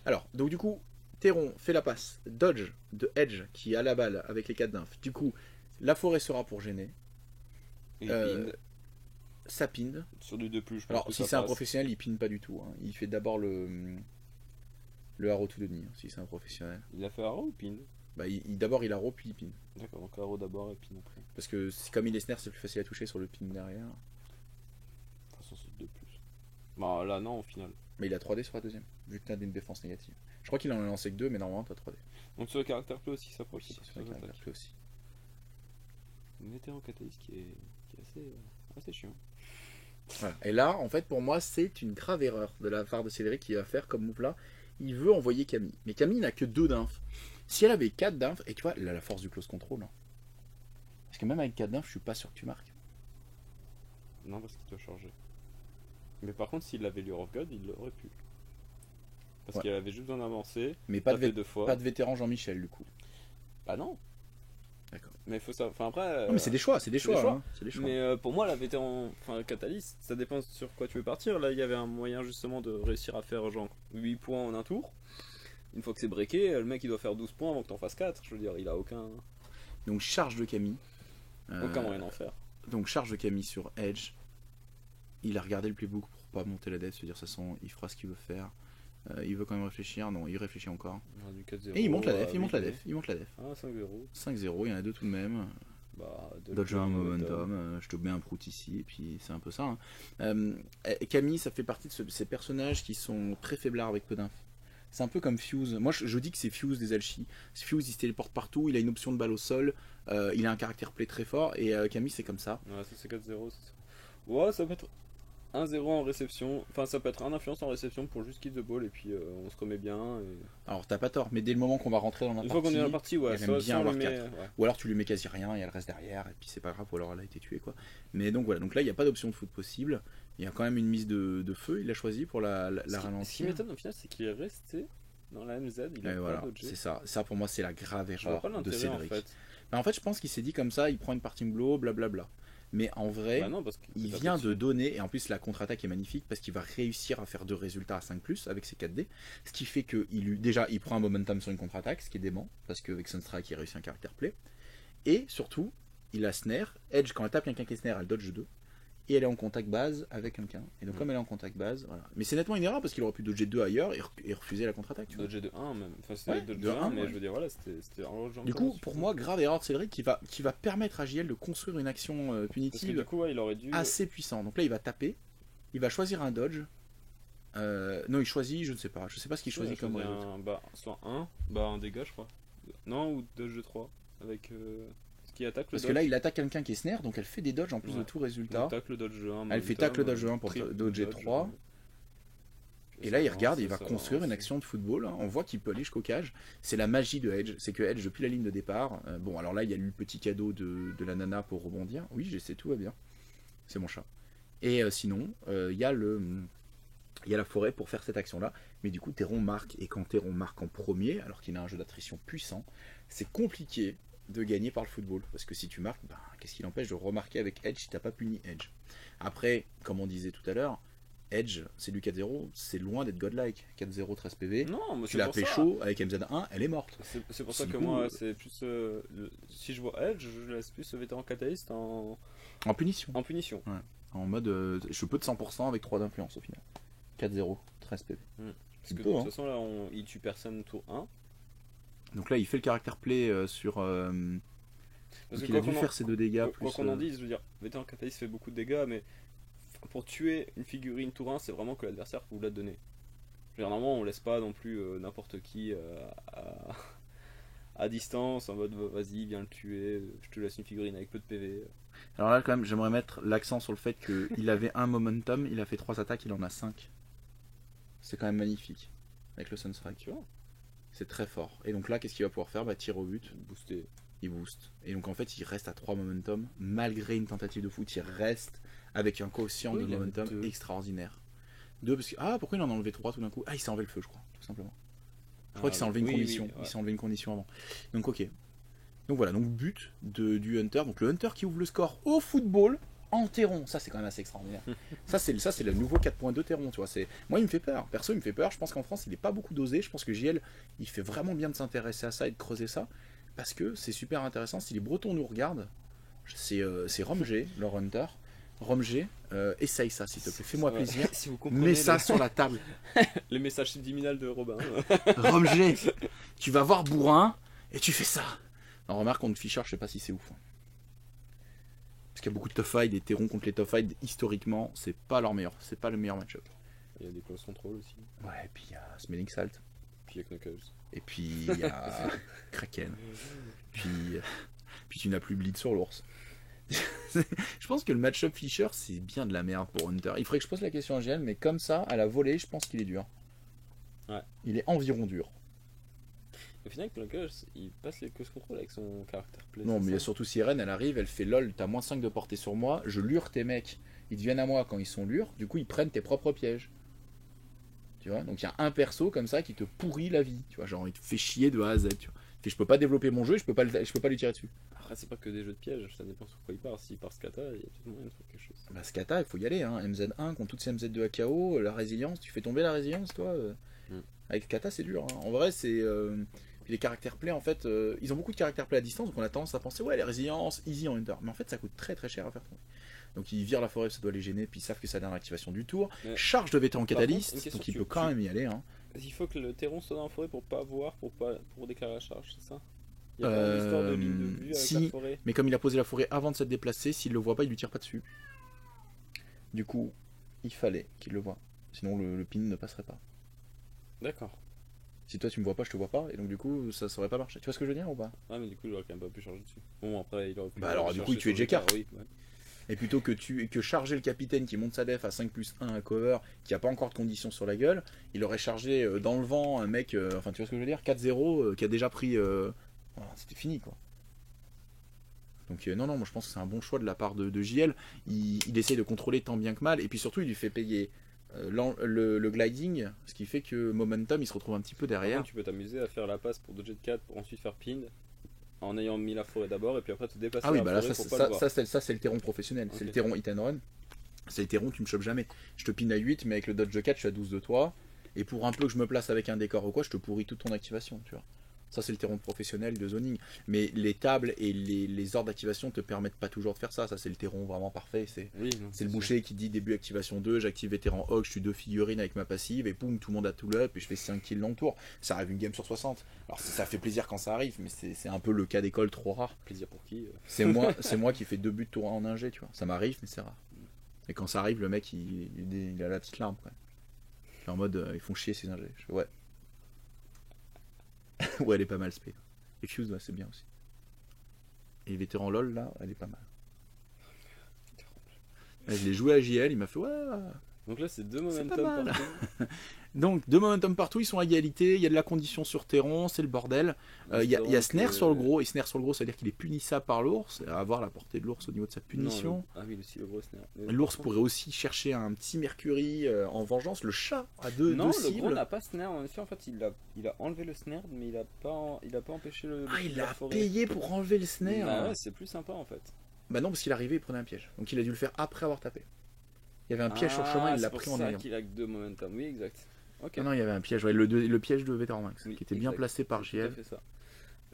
alors, donc du coup, Théron fait la passe, dodge de Edge qui a la balle avec les 4 d'inf. Du coup, la forêt sera pour gêner. Et pin. Ça pin. Sur du 2+, je pense. Alors, que si ça c'est un passe. professionnel, il pin pas du tout. Hein. Il fait d'abord le haro tout de nid, si c'est un professionnel. Il a fait arrow ou pin? Bah, d'abord il haro, puis il pin. D'accord, donc arrow d'abord et pin après. Parce que comme il est snare, c'est plus facile à toucher sur le pin derrière. De toute façon, c'est 2+. Bah là, non, au final. Mais il a 3D sur la deuxième, vu que t'as une défense négative. Je crois qu'il en a lancé que 2, mais normalement t'as 3D. Donc sur le caractère play aussi, ça proc. Oui, sur la caractère play aussi. Une vétéran catalyste qui est assez chiant. Voilà. Et là, en fait, pour moi, c'est une grave erreur de la part de Cédric qui va faire comme move là. Il veut envoyer Camille. Mais Camille n'a que 2 d'inf. Si elle avait 4 d'inf, et tu vois, elle a la force du close control. Hein. Parce que même avec 4 d'inf, je suis pas sûr que tu marques. Non, parce qu'il doit charger. Mais par contre, s'il avait Lure of God, il l'aurait pu. Parce Ouais. qu'il avait juste besoin d'avancer. Mais pas taper 2 fois. pas de vétéran Jean-Michel, du coup. Bah non. D'accord. Mais il faut ça. Enfin après. Non, mais c'est des choix, c'est des choix. choix. Hein. C'est des choix. Mais pour moi, la vétéran, enfin catalyste, ça dépend sur quoi tu veux partir. Là, il y avait un moyen justement de réussir à faire genre 8 points en un tour. Une fois que c'est breaké, le mec il doit faire 12 points avant que t'en fasses 4. Je veux dire, il a aucun Donc charge de Camille. moyen d'en faire. Donc charge de Camille sur Edge. Il a regardé le playbook pour pas monter la dette, se dire ça sent, il fera ce qu'il veut faire. Il veut quand même réfléchir, non, il réfléchit encore. On a du 4-0, Et il monte la def, à il monte la huit, def, il monte la def. Ah, 5-0. 5-0, il y en a 2 tout de même. Bah, Dodge un momentum, je te mets un prout ici, et puis c'est un peu ça. Hein. Camille, ça fait partie de ces personnages qui sont très faiblards avec peu d'inf. C'est un peu comme Fuse. Moi, je dis que c'est Fuse des Alchis. Fuse, il se téléporte partout, il a une option de balle au sol, il a un caractère play très fort, et Camille, c'est comme ça. Ouais, ça c'est 4-0. Ouais, ça peut être 1-0 en réception. Enfin, ça peut être un influence en réception pour juste kill the ball et puis on se remet bien. Et... Alors, t'as pas tort, mais dès le moment qu'on va rentrer dans la Une partie, fois qu'on est dans la partie, ouais, elle ça aime bien on avoir le met. 4. Ouais. Ou alors tu lui mets quasi rien et elle reste derrière, et puis c'est pas grave, ou alors elle a été tuée, quoi. Mais donc voilà, donc là, il n'y a pas d'option de foot possible. Il y a quand même une mise de feu, il a choisi pour la Ce qui ralentir. m'étonne au final, c'est qu'il est resté dans la MZ. Il a Et pas voilà, dodgé. c'est ça. Ça pour moi, c'est la grave Je vois erreur pas de l'intérêt en Cédric. fait. En fait, je pense qu'il s'est dit comme ça, il prend une parting blow, blablabla. Mais en vrai, Bah non, parce qu'il il peut vient taper de dessus. donner, et en plus la contre-attaque est magnifique parce qu'il va réussir à faire 2 résultats à 5+, avec ses 4D. Ce qui fait que déjà, il prend un momentum sur une contre-attaque, ce qui est dément, parce qu'avec Sunstrike, il réussit un caractère play. Et surtout, il a snare. Edge, quand elle tape quelqu'un qui est snare, elle dodge 2. Et elle est en contact base avec quelqu'un. Et donc, comme elle est en contact base, voilà. Mais c'est nettement une erreur parce qu'il aurait pu dodger 2 ailleurs et refuser la contre-attaque. Tu vois. Dodger de 1 même. Enfin, c'était Ouais, dodge de de 1, 1, mais ouais. je veux dire, voilà, c'était un genre Du coup, pour moi, grave erreur de Cédric qui va permettre à JL de construire une action Parce que punitive du coup, ouais, il aurait dû. assez puissant. Donc là, il va taper, il va choisir un dodge. Non, il choisit, je ne sais pas. Je sais pas ce qu'il choisit comme résultat. Soit un dégât, je crois. Non, ou dodge de 3. Avec. Ce qui attaque le Parce que dodge. là, il attaque quelqu'un qui est snare, donc elle fait des dodges en plus Ouais. de tout résultat. Donc, tacle dodge de 1. Elle fait tacle dodge 1 pour dodger 3. Et là, il regarde et il va construire une action de football. Hein. On voit qu'il peut aller jusqu'au cage. C'est la magie de Edge. C'est que Edge, depuis la ligne de départ. Bon, alors là, il y a eu le petit cadeau de la nana pour rebondir. Oui, j'essaie, tout va bien. C'est mon chat. Et sinon, il y a la forêt pour faire cette action-là. Mais du coup, Théron marque. Et quand Théron marque en premier, alors qu'il a un jeu d'attrition puissant, c'est compliqué de gagner par le football. Parce que si tu marques, ben, qu'est-ce qui l'empêche de remarquer avec Edge si t'as pas puni Edge? Après, comme on disait tout à l'heure, Edge, c'est du 4-0, c'est loin d'être godlike. 4-0, 13 PV. Non, mais Tu c'est l'as pour fait ça. chaud avec MZ1, elle est morte. C'est pour ça Du que coup, moi, c'est plus. Si je vois Edge, je laisse plus ce vétéran catalyste en En punition. punition. En mode, je peux de 100% avec 3 d'influence au final. 4-0, 13 PV. Parce que peu, de hein. toute façon, là, il tue personne tour 1. Donc là, il fait le caractère play sur. Parce Donc que il a dû faire ses 2 dégâts. quoi Plus, qu'on en dise, je veux dire, vétéran catalyste fait beaucoup de dégâts, mais pour tuer une figurine tour 1, c'est vraiment que l'adversaire vous l'a donné. Généralement, on laisse pas non plus n'importe qui à, à distance, en mode vas-y, viens le tuer, je te laisse une figurine avec peu de PV. Alors là, quand même, j'aimerais mettre l'accent sur le fait qu'il avait un momentum, il a fait 3 attaques, il en a 5. C'est quand même magnifique. Avec le Sunstrike. Tu vois, C'est très fort. Et donc là, qu'est-ce qu'il va pouvoir faire? Bah, tir au but, booster. il booste. Et donc en fait, il reste à 3 momentum. Malgré une tentative de foot, il reste avec un quotient Oui, de il avait momentum 2. extraordinaire. 2 parce que. Ah, pourquoi il en a enlevé 3 tout d'un coup? Ah, il s'est enlevé le feu, je crois, tout simplement. Je crois qu'il s'est enlevé une oui, condition. oui, ouais. Il s'est enlevé une condition avant. Donc ok. Donc voilà, donc but du Hunter. Donc le Hunter qui ouvre le score au football en terron. Ça c'est quand même assez extraordinaire. ça c'est le nouveau 4.2 terron, tu vois. Moi il me fait peur. Perso il me fait peur. Je pense qu'en France il n'est pas beaucoup dosé. Je pense que JL il fait vraiment bien de s'intéresser à ça et de creuser ça. Parce que c'est super intéressant. Si les Bretons nous regardent, c'est Romg, leur Hunter. Romg, essaye ça s'il te plaît. Fais-moi plaisir. Si vous comprenez Mets ça sur la table. le message subliminal de Robin. Romg, tu vas voir Bourrin et tu fais ça. En remarque contre Fischer, je sais pas si c'est ouf. Parce qu'il y a beaucoup de tough fight, des terrons contre les tough fight, historiquement, c'est pas c'est pas le meilleur match-up. Il y a des close control aussi. Ouais, et puis il y a Smelling Salt, Puis il y a Knuckles. et puis il y a Kraken, puis tu n'as plus bleed sur l'ours. Je pense que le match-up Fischer, c'est bien de la merde pour Hunter. Il faudrait que je pose la question à GL, mais comme ça, à la volée, je pense qu'il est dur. Ouais. Il est environ dur. Au final, Knuckles, il passe les close control avec son caractère play. Non, c'est mais il y a ça surtout Sirène, elle arrive, elle fait lol, t'as moins 5 de portée sur moi, je lure tes mecs, ils deviennent à moi quand ils sont lures, du coup ils prennent tes propres pièges. Tu vois, donc il y a un perso comme ça qui te pourrit la vie, tu vois, genre il te fait chier de A à Z, tu vois. Je peux pas développer mon jeu, je peux pas lui tirer dessus. Après, c'est pas que des jeux de pièges, ça dépend sur quoi il part. S'il part Skata, il y a peut-être moyen de faire quelque chose. Bah Skata, il faut y aller, hein. MZ1 contre toutes ces MZ2 AKO, la résilience, tu fais tomber la résilience toi Avec Skata c'est dur, hein. En vrai c'est. Puis les caractères play en fait, ils ont beaucoup de caractères play à distance, donc on a tendance à penser ouais les résiliences, easy en Hunter. Mais en fait ça coûte très très cher à faire tomber. Donc ils virent la forêt, ça doit les gêner, puis ils savent que c'est la dernière activation du tour. Ouais. Charge de vétéran Par contre, catalyste, une question, donc il tu- peut quand même y aller. Hein. Il faut que le terron soit dans la forêt pour pas voir, pour déclarer la charge, c'est ça? Il y a pas une histoire de ligne de vue avec si, la forêt. mais comme il a posé la forêt avant de s'être déplacé, s'il le voit pas, il lui tire pas dessus. Du coup, il fallait qu'il le voie. Sinon le pin ne passerait pas. D'accord. Si toi tu me vois pas, je te vois pas, et donc du coup ça saurait pas marcher. Tu vois ce que je veux dire ou pas? Ah, mais du coup, il aurait quand même pas pu charger dessus. Bon, après, il aurait pu. Bah alors, du coup, il chercher tuait sur le J-Cart. car, oui, ouais. Et plutôt que charger le capitaine qui monte sa def à 5+1 à cover, qui a pas encore de conditions sur la gueule, il aurait chargé dans le vent un mec, enfin tu vois ce que je veux dire, 4-0, qui a déjà pris. Voilà, c'était fini quoi. Donc non, moi je pense que c'est un bon choix de la part de JL. Il essaye de contrôler tant bien que mal, et puis surtout il lui fait payer le gliding, ce qui fait que Momentum il se retrouve un petit peu Par derrière. contre, tu peux t'amuser à faire la passe pour 2 4 pour ensuite faire pin en ayant mis la forêt d'abord et puis après te déplacer Ah oui, la bah là forêt ça, pour pas le voir. c'est le terron professionnel, c'est Ok. le terron hit and run. C'est le terron, tu me chopes jamais. Je te pine à 8, mais avec le dodge de 4, je suis à 12 de toi. Et pour un peu que je me place avec un décor ou quoi, je te pourris toute ton activation, tu vois. Ça, c'est le terron professionnel de zoning. Mais les tables et les ordres d'activation te permettent pas toujours de faire ça. Ça, c'est le terron vraiment parfait. Oui, non, C'est le sûr. boucher qui dit début activation 2, j'active vétéran Hog, je tue 2 figurines avec ma passive, et boum, tout le monde a tout up, et je fais 5 kills dans le tour. Ça arrive une game sur 60. Alors ça fait plaisir quand ça arrive, mais c'est un peu le cas d'école trop rare. Plaisir pour qui C'est moi qui fais 2 buts tour 1 en ingé, tu vois. Ça m'arrive, mais c'est rare. Et quand ça arrive, le mec, il a la petite larme, quoi. Il est en mode, ils font chier ces ingés. Je fais, ouais. Ouais, elle est pas mal, spé. Excuse, ouais, c'est bien aussi. Et vétéran LOL, là, elle est pas mal. Là, je l'ai joué à JL, il m'a fait, ouais. Donc là, c'est 2 C'est momentum pas mal. partout. Donc, 2 momentum partout, ils sont à égalité, il y a de la condition sur terron, c'est le bordel. Il y a snare sur le gros, et snare sur le gros, c'est-à-dire qu'il est punissable par l'ours, à avoir la portée de l'ours au niveau de sa punition. Non, ah oui, aussi le gros snare. Mais L'ours par pourrait aussi chercher un petit Mercury en vengeance. Le chat a deux non, le cibles. gros n'a pas snare. En effet, en fait, il a enlevé le snare, mais il a pas empêché le. Ah, il la a forêt. payé pour enlever le snare. Bah ouais, c'est plus sympa en fait. Bah non, parce qu'il arrivait, il prenait un piège. Donc il a dû le faire après avoir tapé. Il y avait un piège sur le chemin, il l'a pris en C'est ayant. pour ça qu'il a que 2 momentum. Oui, exact. Ok. Non, il y avait un piège, ouais, le piège de Vétéran Max, Oui, qui était bien exact. placé par C'est tout à JL. fait ça.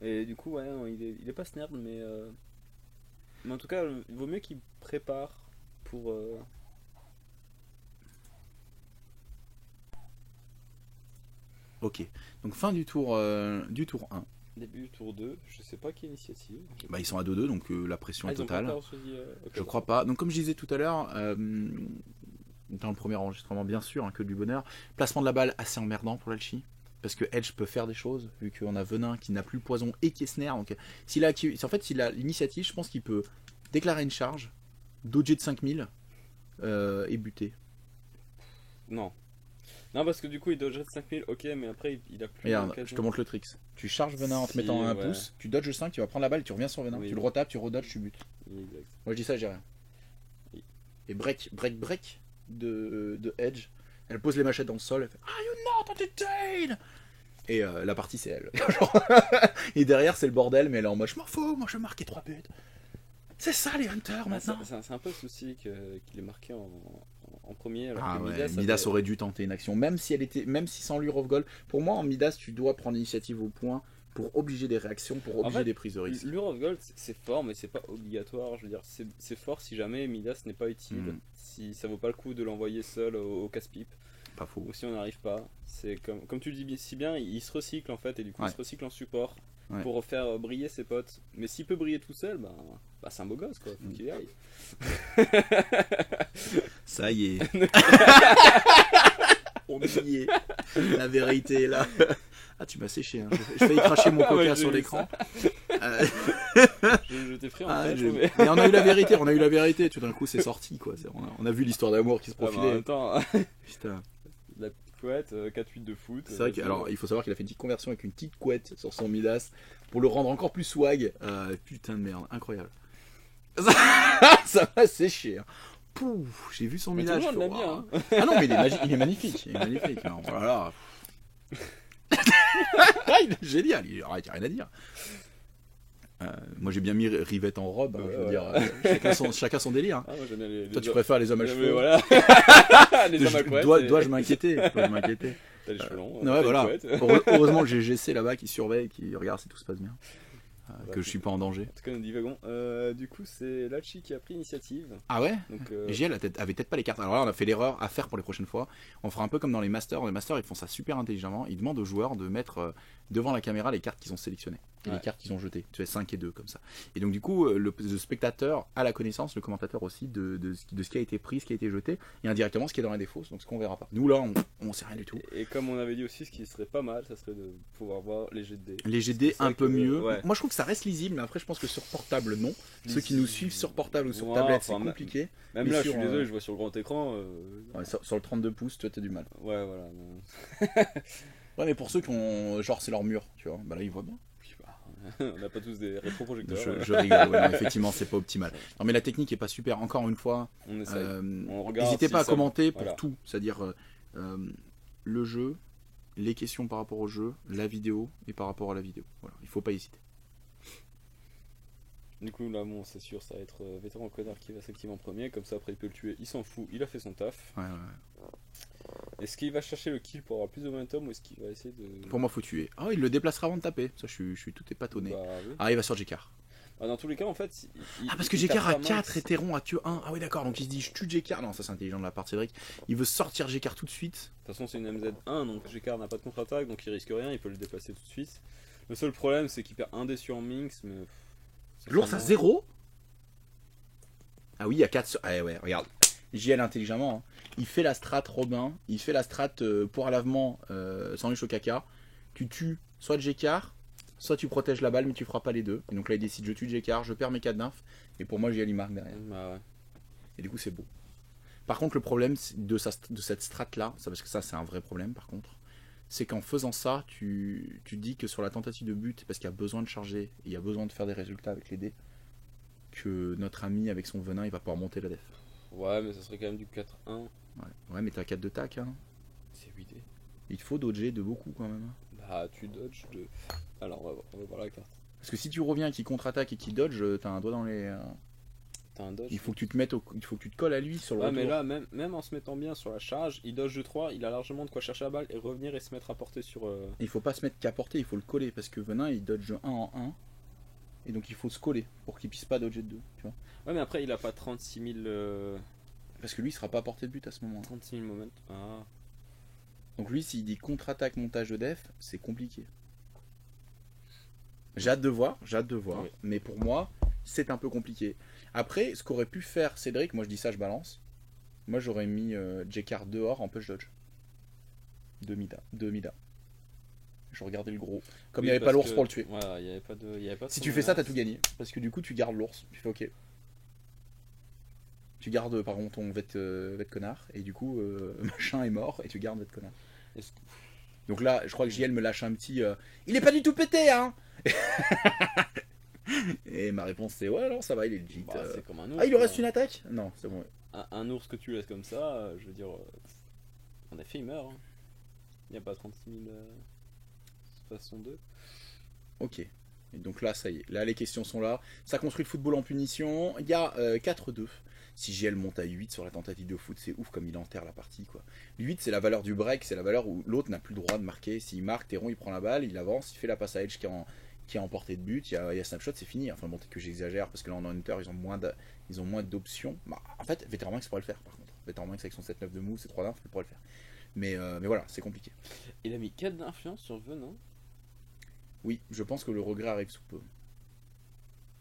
Et du coup, ouais, non, il est pas snare, mais en tout cas, il vaut mieux qu'il prépare pour. Ok, donc fin du tour 1. Début tour 2, je sais pas quelle initiative. Bah, ils sont à 2-2, donc la pression est Ils ont pas totale. encore choisi, ok, Je crois pas. Donc comme je disais tout à l'heure, dans le premier enregistrement, bien sûr, hein, que du bonheur. Placement de la balle assez emmerdant pour l'Alchi. Parce que Edge peut faire des choses, vu qu'on a Venin qui n'a plus le poison et qui est snare. Donc, s'il a l'initiative, je pense qu'il peut déclarer une charge, dodger de 5000 et buter. Non. Non, parce que du coup, il dodgerait de 5000, ok, mais après, il a plus. Regarde, je te montre le trick. Tu charges Venin en te mettant un pouce, tu dodges 5, tu vas prendre la balle, tu reviens sur Venin, Oui, tu le retapes, tu redodges, tu butes. Exact. Moi je dis ça, j'ai rien. Oui. Et break de Edge, elle pose les machettes dans le sol, elle fait Are you not entertained? Et la partie c'est elle. Et derrière c'est le bordel, mais elle est en mode je m'en fous, moi je vais marquer 3 buts. C'est ça les Hunters maintenant. C'est un peu le souci qu'il est marqué en premier. Alors Ah que ouais, Midas aurait dû tenter une action, même si sans lui Rough Gold. Pour moi en Midas tu dois prendre l'initiative au point pour obliger des réactions, pour obliger des prises de risque. Lure of Gold c'est fort, mais c'est pas obligatoire. Je veux dire, c'est fort si jamais Midas n'est pas utile, si ça vaut pas le coup de l'envoyer seul au casse-pipe. Pas faux. Ou si on n'arrive pas, c'est comme tu le dis si bien, il se recycle en fait, et du coup il se recycle en support pour faire briller ses potes. Mais s'il peut briller tout seul, bah c'est un beau gosse quoi, faut qu'il y aille. Ça y est. On y est. La vérité est là. Ah, tu m'as séché. Hein. Je failli cracher mon coca sur l'écran. Je t'ai pris en tête. Mais on a eu la vérité. Tout d'un coup, c'est sorti. Quoi. On a vu l'histoire d'amour qui se profilait. En même temps, putain. La petite couette, 4-8 de foot. C'est vrai alors il faut savoir qu'il a fait une petite conversion avec une petite couette sur son Midas pour le rendre encore plus swag. Putain de merde, incroyable. Ça m'a séché. Hein. Pouf, j'ai vu son Midas. Tout le monde l'aime bien. Hein. Ah non, mais il est magnifique. Il est magnifique. Non, voilà. Il est génial. Il n'y a rien à dire. Moi j'ai bien mis Rivette en robe, je veux dire, chacun son délire. Hein. Ah, moi, j'aime bien les toi tu préfères les hommes à cheveux. Voilà. Les hommes à couette. Dois-je m'inquiéter T'as les cheveux longs. Ouais, voilà. Heureusement que j'ai GC là-bas qui surveille, qui regarde si tout se passe bien. Que je suis pas en danger. En tout cas, nous divagons. Du coup, c'est l'Alchi qui a pris l'initiative. Ah ouais. Donc, JL avait peut-être pas les cartes. Alors là, on a fait l'erreur à faire pour les prochaines fois. On fera un peu comme dans les masters. Les masters, ils font ça super intelligemment. Ils demandent aux joueurs de mettre devant la caméra les cartes qu'ils ont sélectionnées. Et les cartes qu'ils ont jetées. Tu fais 5 et 2 comme ça. Et donc du coup, le spectateur a la connaissance, le commentateur aussi, de ce qui a été pris, ce qui a été jeté, et indirectement ce qui est dans la défausse, donc ce qu'on verra pas. Nous là, on sait rien du tout. Et comme on avait dit aussi, ce qui serait pas mal, ça serait de pouvoir voir les jets de dés. Les jets de dés un peu mieux. Ouais. Moi je trouve que ça reste lisible, mais après je pense que sur portable, non. Ceux qui nous suivent sur portable ou sur tablette, c'est compliqué. Même là, je suis désolé, je vois sur le grand écran. Sur le 32 pouces, toi t'as du mal. Ouais, voilà. Ouais, mais pour ceux qui ont. Genre, c'est leur mur, tu vois, bah là ils voient bien. On n'a pas tous des rétroprojecteurs. Je rigole, ouais, non, effectivement, c'est pas optimal. Non, mais la technique est pas super. Encore une fois, n'hésitez pas à commenter pour tout, c'est-à-dire le jeu, les questions par rapport au jeu, la vidéo et par rapport à la vidéo. Voilà, il faut pas hésiter. Du coup, là, bon, c'est sûr, ça va être vétéran connard qui va s'activer en premier. Comme ça, après, il peut le tuer. Il s'en fout, il a fait son taf. Ouais. Est-ce qu'il va chercher le kill pour avoir plus de momentum ou est-ce qu'il va essayer de. Pour moi, faut tuer. Ah, il le déplacera avant de taper. Ça, je suis tout épatonné. Bah, oui. Ah, il va sur Jekar. Dans tous les cas, en fait. Parce que Jekar a 4 et Terron a tué 1. Ah, oui, d'accord. Donc il se dit, je tue Jekar. Non, ça, c'est intelligent de la part de Cédric. Il veut sortir Jekar tout de suite. De toute façon, c'est une MZ1, donc Jekar n'a pas de contre-attaque, donc il risque rien. Il peut le déplacer tout de suite. Le seul problème, c'est qu'il perd un dé sur Minx, mais. L'ours à 0. Ah oui, il y a 4 sur. Ah ouais, regarde. JL intelligemment. Hein. Il fait la strat Robin. Il fait la strat pour à lavement sandwich au caca. Tu tues soit Jekar, soit tu protèges la balle, mais tu feras pas les deux. Et donc là, il décide je tue Jekar, je perds mes 4 d'inf. Et pour moi, JL il marque derrière. Bah ouais. Et du coup, c'est beau. Par contre, le problème de cette strat là, parce que ça, c'est un vrai problème par contre, c'est qu'en faisant ça, tu dis que sur la tentative de but, parce qu'il y a besoin de charger, il y a besoin de faire des résultats avec les dés, que notre ami avec son venin, il va pouvoir monter la def. Ouais, mais ça serait quand même du 4-1. Ouais, mais t'as 4 de tac. Hein. C'est 8D. Il te faut dodger de beaucoup quand même. Bah, tu dodges de. Alors, on va voir la carte. Parce que si tu reviens et qu'il contre-attaque et qu'il dodge, t'as un doigt dans les. T'as un dodge. Il faut que tu te mettes il faut que tu te colles à lui sur le retour. Mais là, même en se mettant bien sur la charge, il dodge de 3, il a largement de quoi chercher la balle et revenir et se mettre à porter sur. Il faut pas se mettre qu'à porter, il faut le coller parce que Venin il dodge 1 en 1. Et donc il faut se coller pour qu'il puisse pas dodger de 2. Tu vois. Ouais, mais après il a pas 36 000. Parce que lui il sera pas à portée de but à ce moment-là. 36 000 moments. Ah. Donc lui s'il dit contre-attaque montage de def, c'est compliqué. J'ai hâte de voir, oui. Mais pour moi c'est un peu compliqué. Après ce qu'aurait pu faire Cédric, moi je dis ça je balance, Moi j'aurais mis Jekar dehors en push dodge. De Mida. Je regardais le gros. Comme il Oui, n'y avait pas parce l'ours que- pour le tuer. Voilà, il y avait pas de Si tu fais ça, t'as menace. tout gagné. Parce que du coup, tu gardes l'ours. Tu fais ok. Tu gardes par contre ton vet connard. Et du coup, machin est mort. Et tu gardes vet connard. Est-ce que- Donc là, je crois que JL me lâche un petit. Il est pas du tout pété, hein. Et ma réponse c'est ouais, alors ça va, il est legit. Bah, c'est comme un ours. Ah, il lui reste quoi. une attaque. Non, c'est bon. Un ours que tu laisses comme ça, je veux dire, en effet, il meurt. Hein. Il n'y a pas 36 000 façon 2. Ok. Et donc là, ça y est. Là, les questions sont là. Ça construit le football en punition. Il y a 4-2. Si GL monte à 8 sur la tentative de foot, c'est ouf comme il enterre la partie, quoi. 8, c'est la valeur du break, c'est la valeur où l'autre n'a plus le droit de marquer. S'il marque, Théron, il prend la balle, il avance, il fait la passe à Edge qui est en portée de but. Il y a snapshot, c'est fini. Enfin bon, peut-être que j'exagère parce que là en Hunter, ils ont moins d'options. Bah, en fait, Veteran Max pourrait le faire, par contre. Veteran Max avec son 7-9 de move, c'est 3 d'inf, il pourrait le faire. Mais voilà, c'est compliqué. Il a mis 4 d'influence sur Venin. Oui, je pense que le regret arrive sous peu.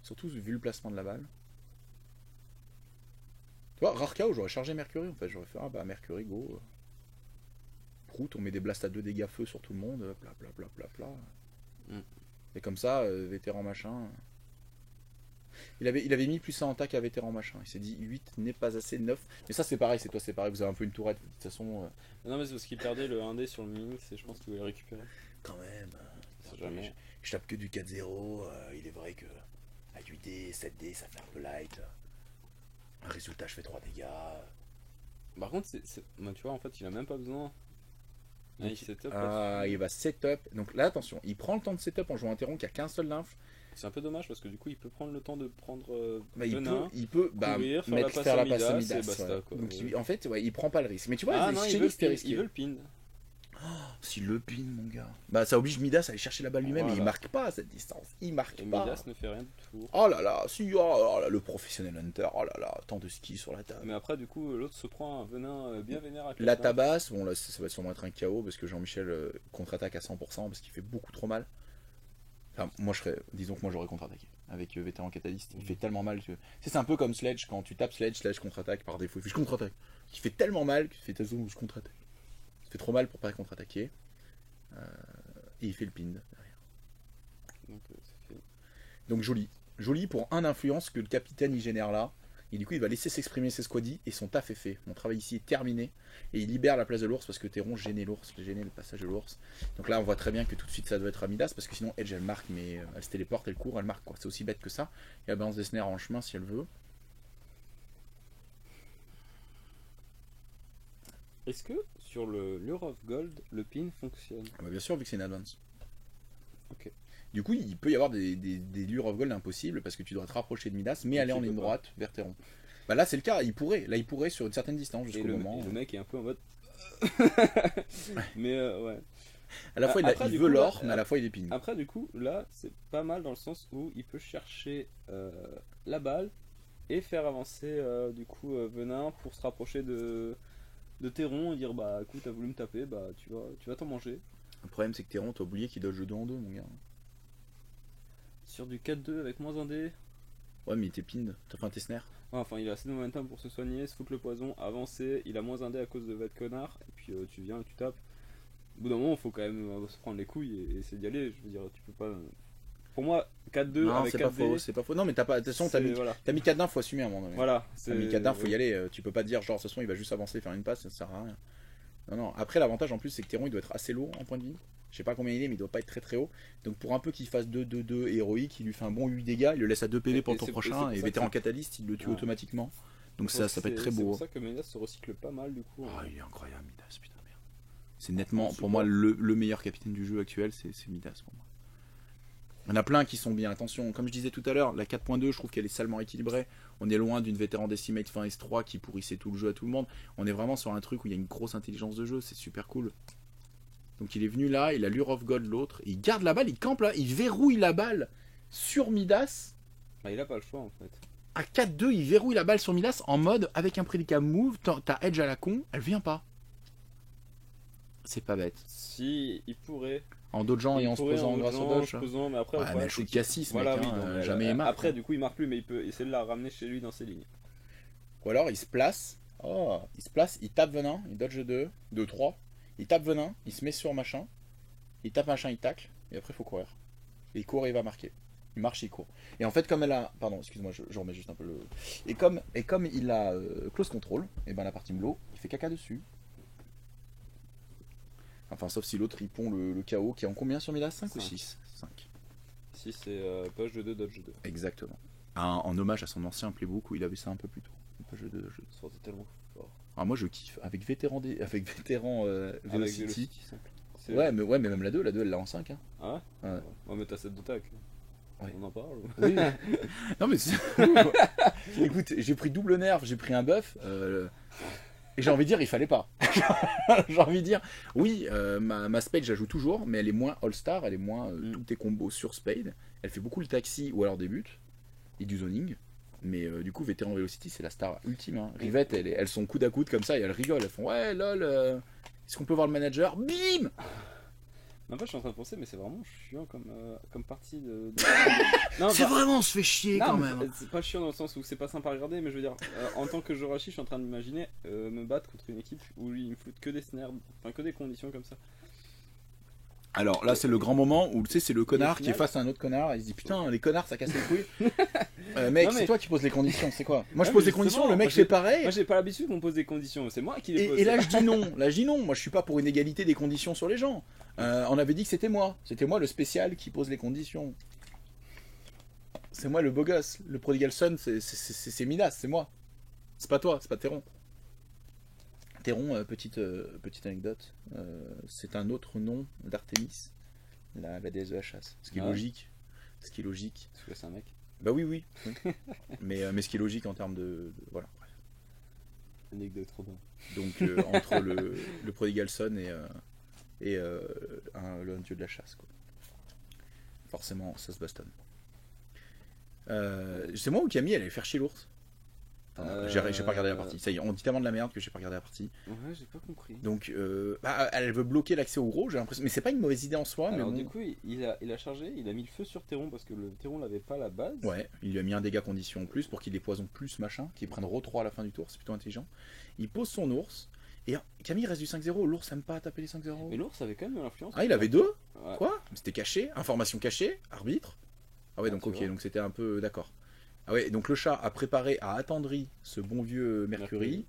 Surtout vu le placement de la balle. Tu vois, rare KO, j'aurais chargé Mercury en fait. J'aurais fait, ah bah Mercury, go. Prout, on met des blasts à 2 dégâts feu sur tout le monde. Pla pla pla pla pla. Mm. Et comme ça, vétéran machin. Il avait mis plus ça en tac à vétéran machin. Il s'est dit 8 n'est pas assez, 9. Mais ça c'est pareil, c'est toi c'est pareil, vous avez un peu une tourette. De toute façon, Non, mais c'est parce qu'il perdait le 1D sur le Minix et je pense qu'il voulait le récupérer. quand même. C'est jamais. Je tape que du 4-0. Il est vrai que à 8D, 7D, ça fait un peu light. Un résultat, je fais 3 dégâts. Par contre, bah, tu vois, en fait, il a même pas besoin. Ah, il setup Ah, là-dessus. il va setup. Donc là, attention, il prend le temps de setup en jouant un Terron qui a qu'un seul lymphe. C'est un peu dommage parce que du coup, il peut prendre le temps de prendre Bah, Venin. il peut courir, faire la passe à Midas, et Midas. basta, Ouais. quoi. Donc en fait, ouais, il prend pas le risque. Mais tu vois, Ah non, chez lui, c'était risqué. il veut le pin. S'il le pin, mon gars. Bah, ça oblige Midas à aller chercher la balle lui-même. Voilà. Et il marque pas à cette distance. Il marque Et pas. Midas ne fait rien du tout. Oh là là, si, oh là, le professionnel hunter. Oh là là, tant de skis sur la table. Mais après, du coup, l'autre se prend un Venin bien vénère à La Cladin. tabasse, bon là ça va sûrement être un KO parce que Jean-Michel contre-attaque à 100% parce qu'il fait beaucoup trop mal. Enfin, disons que moi j'aurais contre-attaqué avec vétéran catalyste. Il fait tellement mal que. C'est un peu comme Sledge quand tu tapes Sledge contre-attaque par défaut. Il fait je contre-attaque. Il fait tellement mal que tu fais ta zone où je contre-attaque. Il fait trop mal pour pas contre-attaquer. Et il fait le pin derrière. Donc, c'est fait. Donc joli. Joli pour un influence que le capitaine il génère là. Et du coup il va laisser s'exprimer ses squaddies et son taf est fait. Mon travail ici est terminé. Et il libère la place de l'ours parce que Théron gênait le passage de l'ours. Donc là on voit très bien que tout de suite ça doit être Amidas parce que sinon Edge elle marque mais elle se téléporte, elle court, elle marque quoi. C'est aussi bête que ça. Et elle balance des snares en chemin si elle veut. Est-ce que sur le Lure of Gold, le pin fonctionne? Ah bah bien sûr vu que c'est une advance. Ok. Du coup il peut y avoir des lures of gold impossibles parce que tu dois te rapprocher de Midas mais Donc, aller en il peut ligne pas. droite vers Théron. Bah là c'est le cas, il pourrait. Là il pourrait sur une certaine distance Et jusqu'au moment. le mec est un peu en mode. Mais ouais. À la fois Après, il du veut coup, l'or là, mais à la fois il est ping. Après, du coup, là, c'est pas mal dans le sens où il peut chercher la balle et faire avancer du coup Venin pour se rapprocher de Théron et dire bah écoute, t'as voulu me taper, bah tu vas t'en manger. Le problème c'est que Théron t'as oublié qu'il dodge 2 en 2 mon gars. Sur du 4-2 avec moins 1 dé. Ouais mais il était pinned, enfin t'es snare. Ouais, enfin, il a assez de momentum pour se soigner, se foutre le poison, avancer. Il a moins 1 dé à cause de votre connard. Et puis tu viens et tu tapes. Au bout d'un moment, faut quand même se prendre les couilles et essayer d'y aller. Je veux dire, tu peux pas. Pour moi, 4-2 Non avec c'est 4 pas dés. faux, c'est pas faux. Non mais t'as pas. De toute façon t'as Voilà. mis 4 d'un, faut assumer à un moment donné. Voilà. T'as mis 4 d'un, faut y aller. Tu peux pas te dire genre de toute façon il va juste avancer, faire une passe, ça sert à rien. Non non. Après l'avantage en plus c'est que Théron il doit être assez lourd en point de vie. Je sais pas combien il est mais il doit pas être très très haut. Donc pour un peu qu'il fasse 2-2-2 héroïque, il lui fait un bon 8 dégâts, il le laisse à 2 PV pour le tour c'est prochain pour et ça vétéran que catalyste il le tue Ouais. automatiquement. Donc ça peut être très C'est beau. pour ça que Midas se recycle pas mal du coup. Ah il est incroyable Midas, putain merde. C'est nettement En pour moi support. le meilleur capitaine du jeu actuel, c'est Midas pour moi. Il y en a plein qui sont bien, attention, comme je disais tout à l'heure, la 4.2 je trouve qu'elle est salement équilibrée. On est loin d'une vétéran Decimate fin S3 qui pourrissait tout le jeu à tout le monde. On est vraiment sur un truc où il y a une grosse intelligence de jeu, c'est super cool. Donc il est venu là, il a Lure of God l'autre, il garde la balle, il campe là, il verrouille la balle sur Midas. Bah, il a pas le choix en fait. À 4-2, il verrouille la balle sur Midas en mode avec un prédicat move, t'as Edge à la con, elle vient pas. C'est pas bête. Si, il pourrait. En dodgeant et Il en se pourrait posant grâce au dodge. en se posant, mais après, Ouais, le mais problème, elle shoot c'est qu'à 6, voilà, mec, oui, hein, non, mais jamais il marque. après, du coup, il marque plus, mais il peut essayer de la ramener chez lui dans ses lignes. Ou alors il se place. Oh, il se place, il tape venin, il dodge 2, 3. Il tape venin, il se met sur machin. Il tape machin, il tacle. Et après, il faut courir. Et il court et il va marquer. Il marche, il court. Et en fait, comme elle a. Pardon, excuse-moi, je remets juste un peu le. Et comme il a close control, et ben la partie Mlo, il fait caca dessus. Enfin, sauf si l'autre il pond le KO qui est en combien sur Midas 5 ou 6 5. Si c'est push de 2, dodge de 2. Exactement. En hommage à son ancien playbook où il avait ça un peu plus tôt. Push de 2, dodge de 2. C'est tellement fort. Alors moi je kiffe. Avec vétéran, Velocity. C'est- Ouais, mais même la 2 elle l'a en 5. Hein. Ah ouais? Ouais. Ouais, mais t'as cette d'attaque. Ouais. On en parle ou... Oui. Non mais écoute, j'ai pris double nerf, j'ai pris un buff. Et j'ai envie de dire, il fallait pas. J'ai envie de dire, oui, ma Spade, je la joue toujours, mais elle est moins All-Star, elle est moins tous tes combos sur Spade. Elle fait beaucoup le taxi ou alors des buts et du zoning. Mais du coup, Vétéran Velocity, c'est la star ultime. Hein. Rivette, elles sont coude à coude comme ça et elles rigolent. Elles font, ouais, lol, est-ce qu'on peut voir le manager? Bim! En fait, je suis en train de penser, mais c'est vraiment chiant comme partie de... Non, C'est vraiment, on se fait chier non, quand mais même. c'est pas chiant dans le sens où c'est pas sympa à regarder, mais je veux dire, en tant que Jorachi, je suis en train d'imaginer me battre contre une équipe où il me fout que des snares, enfin que des conditions comme ça. Alors là, c'est le grand moment où tu sais, c'est le connard qui est final- face à un autre connard et il se dit putain, les connards, ça casse les couilles. Mec, Non, mais- c'est toi qui poses les conditions, c'est quoi? Moi, je Ouais, pose mais les conditions, justement, le mec moi, fait pareil. Moi, j'ai pas l'habitude qu'on me pose des conditions, c'est moi qui les pose. Et là, je dis non. Là, je dis non. Moi, je suis pas pour une égalité des conditions sur les gens. On avait dit que c'était moi. C'était moi le spécial qui pose les conditions. C'est moi le beau gosse. Le Prodigal Son, c'est Midas, c'est moi. C'est pas toi, c'est pas Théron. Théron, petite anecdote. C'est un autre nom d'Artémis, la déesse de la chasse. Ce qui est Ah ouais. logique. Ce qui est logique. Parce que c'est un mec. Bah oui. mais ce qui est logique en termes voilà. Bref. Anecdote trop bien. Donc entre le Prodigal Son et le dieu de la chasse, quoi. Forcément, ça se bastonne. C'est moi ou Camille, elle allait faire chier l'ours. J'ai pas regardé la partie. Ça y est, on dit tellement de la merde que j'ai pas regardé la partie. Ouais, j'ai pas compris. Donc, elle veut bloquer l'accès au gros, j'ai l'impression. Mais c'est pas une mauvaise idée en soi. Alors mais bon. du coup, il a chargé, il a mis le feu sur Théron parce que le Théron l'avait pas à la base. Ouais, il lui a mis un dégât condition en plus pour qu'il les poisonne plus, machin, qu'il prenne Ro 3 à la fin du tour, c'est plutôt intelligent. Il pose son ours. Et Camille reste du 5-0. L'ours aime pas taper les 5-0. Mais l'ours avait quand même de l'influence. Ah, il avait 2? Ouais. Quoi? C'était caché? Information cachée? Arbitre? Ah ouais, Ah, donc tu ok, vois. donc c'était un peu d'accord. Ah ouais, donc le chat a préparé, a attendri ce bon vieux Mercury.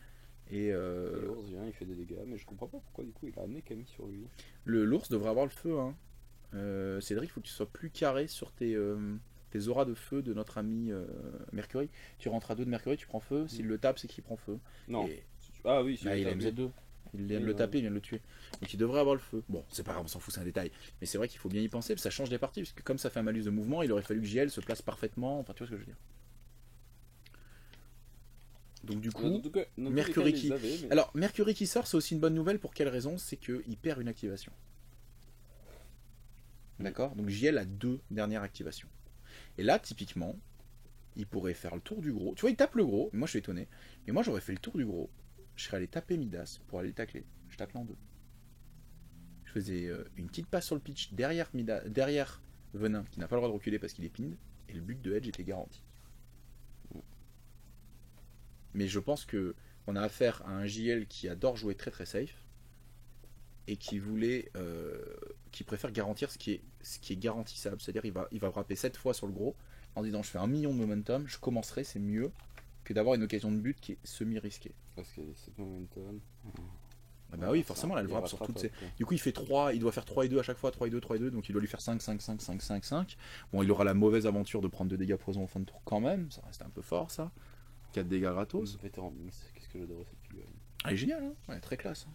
Et Et l'ours vient, il fait des dégâts, mais je comprends pas pourquoi du coup il a amené Camille sur lui. l'ours devrait avoir le feu. Hein. Cédric, il faut que tu sois plus carré sur tes auras de feu de notre ami Mercury. Tu rentres à 2 de Mercury, tu prends feu. S'il le tape, c'est qu'il prend feu. Non. Et- Ah oui, si Bah, il a tapé. MZ2. Il vient de Oui, le ouais. taper, il vient de le tuer. Donc il devrait avoir le feu. Bon, c'est pas grave, on s'en fout, c'est un détail. Mais c'est vrai qu'il faut bien y penser, parce que ça change des parties, parce que comme ça fait un malus de mouvement, il aurait fallu que JL se place parfaitement. Enfin, tu vois ce que je veux dire. Donc du coup, En tout cas, dans tous les Mercury cas, il qui- les avait, mais- alors Mercury qui sort, c'est aussi une bonne nouvelle pour quelle raison? C'est qu'il perd une activation. D'accord? Donc JL a 2 dernières activations. Et là, typiquement, il pourrait faire le tour du gros. Tu vois, il tape le gros, moi je suis étonné. Mais moi j'aurais fait le tour du gros. Je serais allé taper Midas pour aller le tacler. Je tacle en 2. Je faisais une petite passe sur le pitch derrière Venin, qui n'a pas le droit de reculer parce qu'il est pinned. Et le but de Edge était garanti. Mais je pense que on a affaire à un JL qui adore jouer très très safe et qui préfère garantir ce qui est garantissable. C'est-à-dire il va frapper 7 fois sur le gros en disant je fais 1 million de momentum, je commencerai, c'est mieux que d'avoir une occasion de but qui est semi-risquée. Parce que c'est momentum. Ah bah oui, forcément, là, elle frappe sur toutes ces... Du coup, il doit faire 3 et 2 à chaque fois, 3 et 2, 3 et 2, donc il doit lui faire 5, 5, 5, 5, 5, 5. Bon, il aura la mauvaise aventure de prendre 2 dégâts poison en fin de tour quand même, ça reste un peu fort ça. 4 dégâts gratos. Vétéran Minx, qu'est-ce que j'adorais cette figurine. Elle est géniale, hein, ouais, très classe. Hein.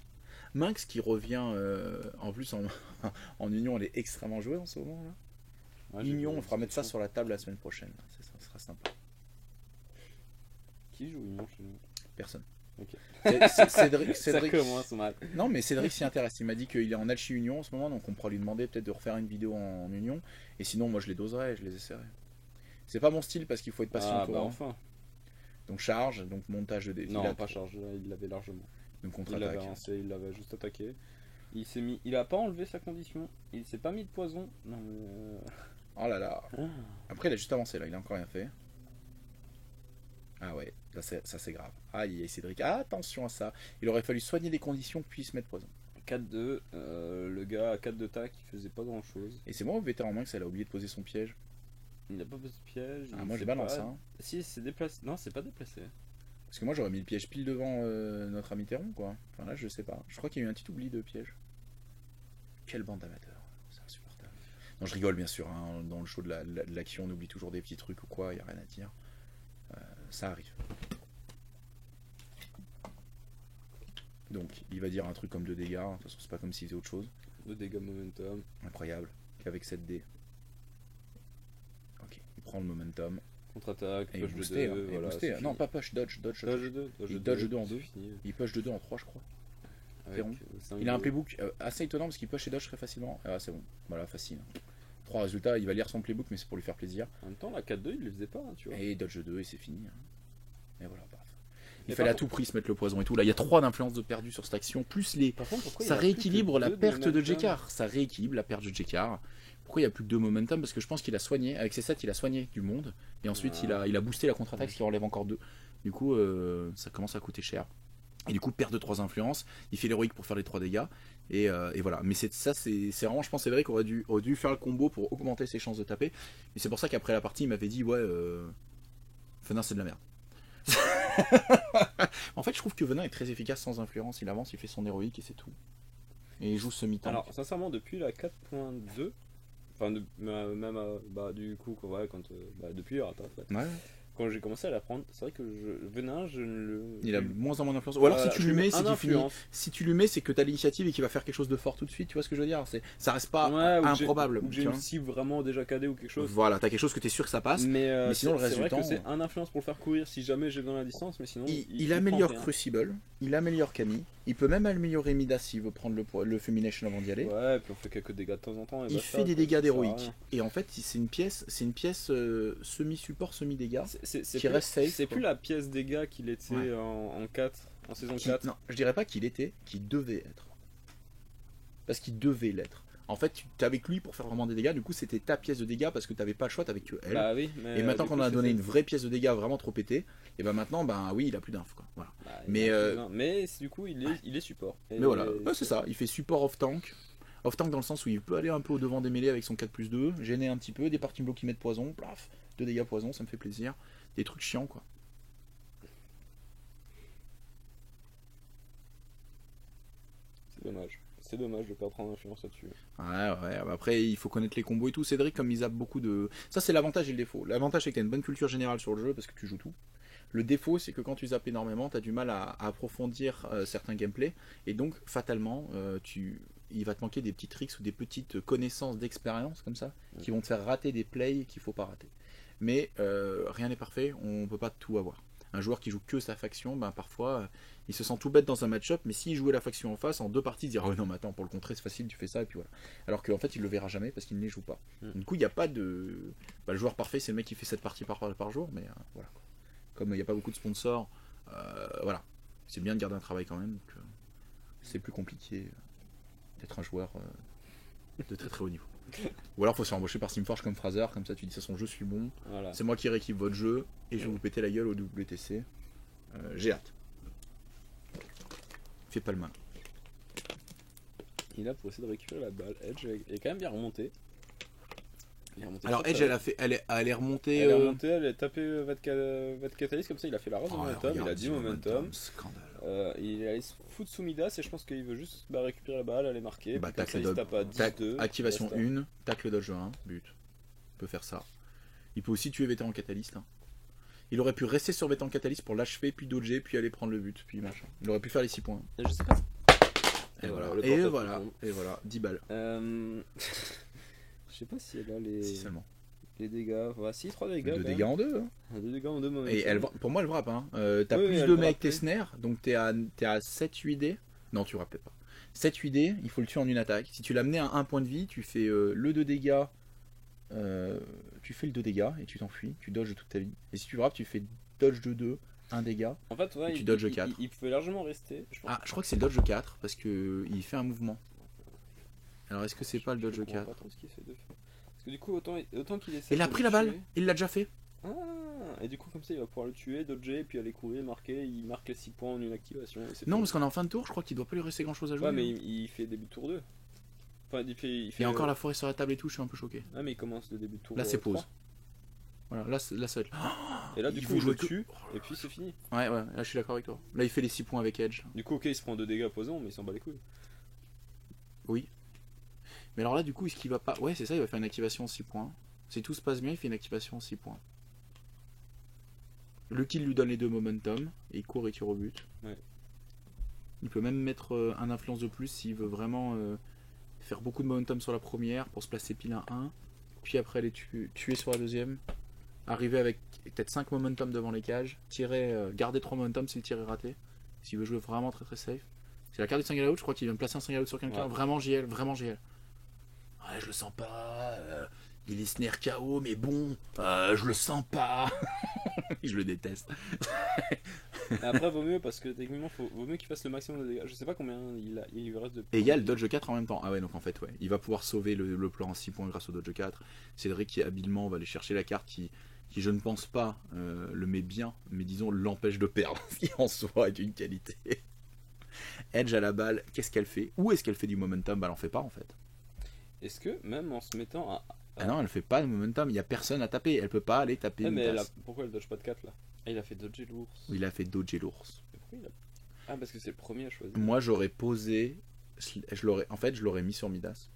Minx qui revient en plus en Union, elle est extrêmement jouée en ce moment là. Ouais, j'ai Union, vu on fera mettre ça cette sur la table la semaine prochaine, ça sera sympa. Qui joue Union chez nous? Personne. Ok. Cédric, Ça commence mal. Non, mais Cédric s'y intéresse. Il m'a dit qu'il est en Alchi Union en ce moment, donc on pourra lui demander peut-être de refaire une vidéo en Union. Et sinon, moi je les doserai, je les essaierai. C'est pas mon style parce qu'il faut être patient Ah autour, bah hein. enfin. Donc charge, donc montage de dés. Non, pas charge, là, il l'avait largement. Donc Il l'avait contre-attaque. avancé, il l'avait juste attaqué. Il a pas enlevé sa condition, il s'est pas mis de poison. Non mais. Oh là là. Après, il a juste avancé là, il a encore rien fait. Ah ouais, là, ça c'est grave. Aïe, Cédric, attention à ça. Il aurait fallu soigner les conditions puis se mettre poison. 4-2, le gars à 4 de tac, il faisait pas grand chose. Et c'est moi au vétéran Minx, elle a oublié de poser son piège. Il n'a pas posé de piège. Ah, moi je balance, hein. Si, c'est déplacé. Non, c'est pas déplacé. Parce que moi j'aurais mis le piège pile devant notre ami Théron, quoi. Enfin là, je sais pas. Je crois qu'il y a eu un petit oubli de piège. Quelle bande d'amateurs. C'est insupportable. Non, je rigole bien sûr. Hein. Dans le show de l'action, on oublie toujours des petits trucs ou quoi, il n'y a rien à dire. Ça arrive. Donc, il va dire un truc comme 2 dégâts. De toute façon, c'est pas comme s'il faisait autre chose. 2 dégâts momentum. Incroyable. Qu'avec 7 dés. Ok, il prend le momentum. Contre-attaque, Et push de boosté, 2. hein, Voilà, boosté. Non, pas push, dodge. Dodge 2. Il dodge 2 en 2. Il push de 2 en 3, je crois. Théron. Il a un playbook assez étonnant parce qu'il push et dodge très facilement. Ah, c'est bon. Voilà, facile. 3 résultats, il va lire son playbook, mais c'est pour lui faire plaisir. En même temps, la 4-2, il le faisait pas, hein, tu vois. Et dodge 2 et c'est fini. Et voilà, paf. Il Mais fallait à par tout prix se mettre le poison et tout. Là, il y a 3 d'influence de perdu sur cette action, plus les. Par contre, pourquoi il y Ça a plus que rééquilibre la 2 perte de momentum Jekar. Ça rééquilibre la perte de Jekar. Pourquoi il n'y a plus que 2 momentum? Parce que je pense qu'il a soigné, avec ses 7, il a soigné du monde. Et ensuite, il a boosté la contre-attaque, ce qui enlève encore 2. Du coup, ça commence à coûter cher. Et du coup, perte de 3 influences. Il fait l'héroïque pour faire les 3 dégâts. Et voilà. Mais c'est vraiment, je pense, c'est vrai qu'on aurait dû faire le combo pour augmenter ses chances de taper. Et c'est pour ça qu'après la partie, il m'avait dit, ouais, Venin, c'est de la merde. En fait, je trouve que Venin est très efficace sans influence. Il avance, il fait son héroïque et c'est tout. Et il joue semi-tank. Alors, sincèrement, depuis la 4.2, enfin, même du coup, depuis la rata, en fait. Ouais. Quand j'ai commencé à l'apprendre, c'est vrai que Venin, je ne le. Il a moins en moins d'influence. Ou alors si tu lui mets, c'est qu'il finit. influence. Si tu lui mets, c'est que t'as l'initiative et qu'il va faire quelque chose de fort tout de suite. Tu vois ce que je veux dire? Ça reste pas Ouais, improbable. Ou que j'ai tu une vois. cible vraiment déjà cadée ou quelque chose. Voilà, t'as quelque chose que t'es sûr que ça passe. Mais sinon, le reste c'est vrai du temps, que c'est un influence pour le faire courir si jamais j'ai besoin de la distance, mais sinon. Il améliore Crucible, il améliore Camille, il peut même améliorer Midas s'il veut prendre le Fulmination avant d'y aller. Ouais, puis on fait quelques dégâts de temps en temps. Et Il basta, fait des quoi, dégâts ça sert à d'héroïque. rien. Et en fait, c'est une pièce semi-support, semi-dégâts. C'est Qui plus- reste safe, C'est quoi. plus la pièce dégâts qu'il était Ouais. en 4, en saison 4. Non, je dirais pas qu'il était, qu'il devait être. Parce qu'il devait l'être. En fait, tu es avec lui pour faire vraiment des dégâts, du coup c'était ta pièce de dégâts parce que t'avais pas le choix, t'avais que elle. Bah oui, mais Et maintenant du qu'on coup, a donné c'est- une vraie pièce de dégâts vraiment trop pétée, et ben maintenant, ben oui, il a plus d'inf quoi. Voilà. bah, mais, mais du coup, il est support. Et Mais voilà, ouais, c'est ça, il fait support off-tank. Off-tank dans le sens où il peut aller un peu au devant des mêlées avec son 4+2, gêner un petit peu, des parties blocs qui mettent poison, plaf, 2 dégâts poison, ça me fait plaisir. Des trucs chiants quoi. C'est dommage. C'est dommage de perdre en influence là-dessus. Ouais, après il faut connaître les combos et tout. Cédric, comme il zappe beaucoup de. Ça, c'est l'avantage et le défaut. L'avantage, c'est que t'as une bonne culture générale sur le jeu parce que tu joues tout. Le défaut, c'est que quand tu zappes énormément, t'as du mal à approfondir certains gameplays et donc fatalement, il va te manquer des petits tricks ou des petites connaissances d'expérience comme ça qui vont te faire rater des plays qu'il faut pas rater. Mais rien n'est parfait, on peut pas tout avoir. Un joueur qui joue que sa faction, ben parfois il se sent tout bête dans un match-up, mais s'il jouait la faction en face, en 2 parties, il dirait oh non mais attends, pour le contrer c'est facile, tu fais ça et puis voilà. Alors qu'en fait il le verra jamais parce qu'il ne les joue pas. Du coup il n'y a pas de. Le joueur parfait c'est le mec qui fait 7 parties par jour, mais voilà. Comme il n'y a pas beaucoup de sponsors, voilà. C'est bien de garder un travail quand même, donc c'est plus compliqué d'être un joueur de très très haut niveau. Ou alors faut se faire embaucher par Simforge comme Fraser, comme ça tu dis ça son jeu suis bon, Voilà. c'est moi qui rééquipe votre jeu et je vais vous péter la gueule au WTC. J'ai hâte. Fais pas le mal. Il a pour essayer de récupérer la balle. Edge est quand même bien remonté. Il est remonté Alors très, Edge très elle est remontée. Elle est remontée, elle a tapé votre catalyse comme ça, il a fait la rose Oh, momentum, il a regarde, 10 momentum. Scandale. Il est allé se foutre sous Midas et je pense qu'il veut juste récupérer la balle, aller marquer. Bah, Puis comme ça, il se tape à 10-2. Activation basta. 1, tacle dodge 1, but. Il peut faire ça. Il peut aussi tuer Vétéran Catalyst. Hein. Il aurait pu rester sur Vétéran Catalyst pour l'achever, puis dodger, puis aller prendre le but, puis machin. Il aurait pu faire les 6 points. Et je sais pas. Et voilà, le et portable voilà, tout et voilà, 10 balles. Je sais pas si elle a Si seulement. les dégâts. Voilà, si, 3 dégâts. 2 quand dégâts même. en 2. 2 dégâts en 2 momentum. Et pour moi, elle vrappe. Hein. T'as Oui, plus elle de vrappe, mecs tes oui. snares, donc t'es à 7-8 dés. Non, tu rappelles pas. 7-8 dés, il faut le tuer en une attaque. Si tu l'as mené à 1 point de vie, tu fais le 2 dégâts. Tu fais le 2 dégâts et tu t'enfuis. Tu dodges toute ta vie. Et si tu frappes, tu fais dodge de 2, 1 dégât. En fait, ouais, Et tu dodges 4. Il pouvait largement rester. Je pense. Ah, je crois que c'est le dodge 4 parce que il fait un mouvement. Alors est-ce que c'est pas le dodge Je comprends 4? pas trop ce qu'il fait de fait. Parce que du coup, autant qu'il essaie. Il a de pris le la balle, tuer. il l'a déjà fait. Ah, Et du coup, comme ça, il va pouvoir le tuer, dodger, puis aller courir, marquer. Il marque les 6 points en une activation. Et c'est Non, tout. parce qu'on est en fin de tour, je crois qu'il doit pas lui rester grand chose à jouer. Ouais, mais hein. il fait début de tour 2. Enfin, il Il fait y a encore la forêt sur la table et tout, je suis un peu choqué. Ah, mais il commence le début de tour Là, c'est 3. pause. Voilà, là, là ça va être. Et là, du Il coup, faut il jouer le que- tue, et puis c'est fini. Ouais, ouais, là, je suis d'accord avec toi. Là, il fait les 6 points avec Edge. Du coup, ok, il se prend 2 dégâts posants, mais il s'en bat les couilles. Oui. Mais alors là, du coup, est-ce qu'il va pas. Ouais, c'est ça, il va faire une activation en 6 points. Si tout se passe bien, il fait une activation en 6 points. Le kill lui donne les 2 momentum, et il court et tire au but. Ouais. Il peut même mettre un influence de plus s'il veut vraiment faire beaucoup de momentum sur la première pour se placer pile à 1. Puis après, les tuer sur la deuxième. Arriver avec peut-être 5 momentum devant les cages. Tirer, garder 3 momentum si le tir est raté. S'il veut jouer vraiment très très safe. C'est la carte du single out, je crois qu'il vient de placer un single out sur quelqu'un. Ouais. Vraiment GL, vraiment GL. Ouais, je le sens pas. Il est snare KO, mais bon, je le sens pas. Je le déteste. Et après, vaut mieux, parce que techniquement, vaut mieux qu'il fasse le maximum de dégâts. Je sais pas combien il reste de. Et il y a le dodge 4 en même temps. Ah ouais, donc en fait, ouais. Il va pouvoir sauver le plan en 6 points grâce au dodge 4. Cédric qui habilement va aller chercher la carte qui je ne pense pas le met bien, mais disons l'empêche de perdre, ce qui en soi est une qualité. Edge à la balle, qu'est-ce qu'elle fait? Où est-ce qu'elle fait du momentum? Bah elle en fait pas en fait. Est-ce que, même en se mettant à. Ah non, elle fait pas de momentum, il y a personne à taper, elle peut pas aller taper Ouais, une mais tasse. pourquoi elle dodge pas de 4 là? Ah, il a fait dodger l'ours. Il a fait dodger l'ours. Mais pourquoi il a. Ah, parce que c'est le premier à choisir. Moi j'aurais posé, en fait je l'aurais mis sur Midas.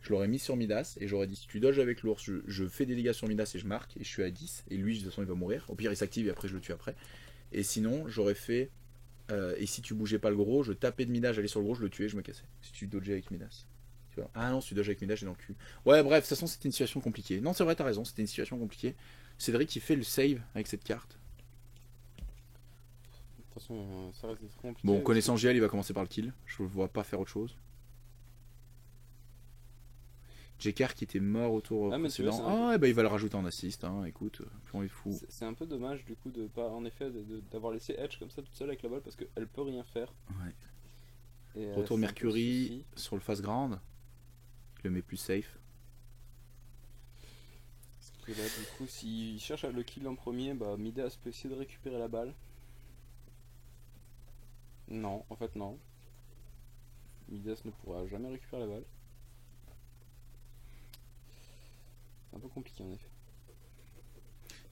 Je l'aurais mis sur Midas et j'aurais dit si tu dodges avec l'ours, je fais des dégâts sur Midas et je marque et je suis à 10 et lui de toute façon il va mourir. Au pire il s'active et après je le tue après. Et sinon j'aurais fait et si tu bougeais pas le gros, je tapais de Midas, j'allais sur le gros, je le tuais, je me cassais. Si tu dodgeais avec Midas. Tu vois. Ah non, si tu dodges avec Midas, j'ai dans le cul. Ouais bref, de toute façon c'était une situation compliquée. Non c'est vrai, t'as raison, c'était une situation compliquée. Cédric qui fait le save avec cette carte. De toute façon, ça reste très compliqué. Bon, connaissant GL, il va commencer par le kill. Je le vois pas faire autre chose. Jekar qui était mort au tour Ah, mais tu vois, précédent. c'est un peu- Ah ouais, bah il va le rajouter en assist, hein. Écoute, plus on est fou. C'est un peu dommage du coup de pas, en effet, d'avoir laissé Edge comme ça toute seule avec la balle parce qu'elle peut rien faire. Ouais. Et, Retour c'est un peu Mercury le souci. sur le face grande. Je le mets plus safe. Parce que là, du coup, s'il cherche à le kill en premier, bah Midas peut essayer de récupérer la balle. Non, en fait, non. Midas ne pourra jamais récupérer la balle. C'est un peu compliqué en effet.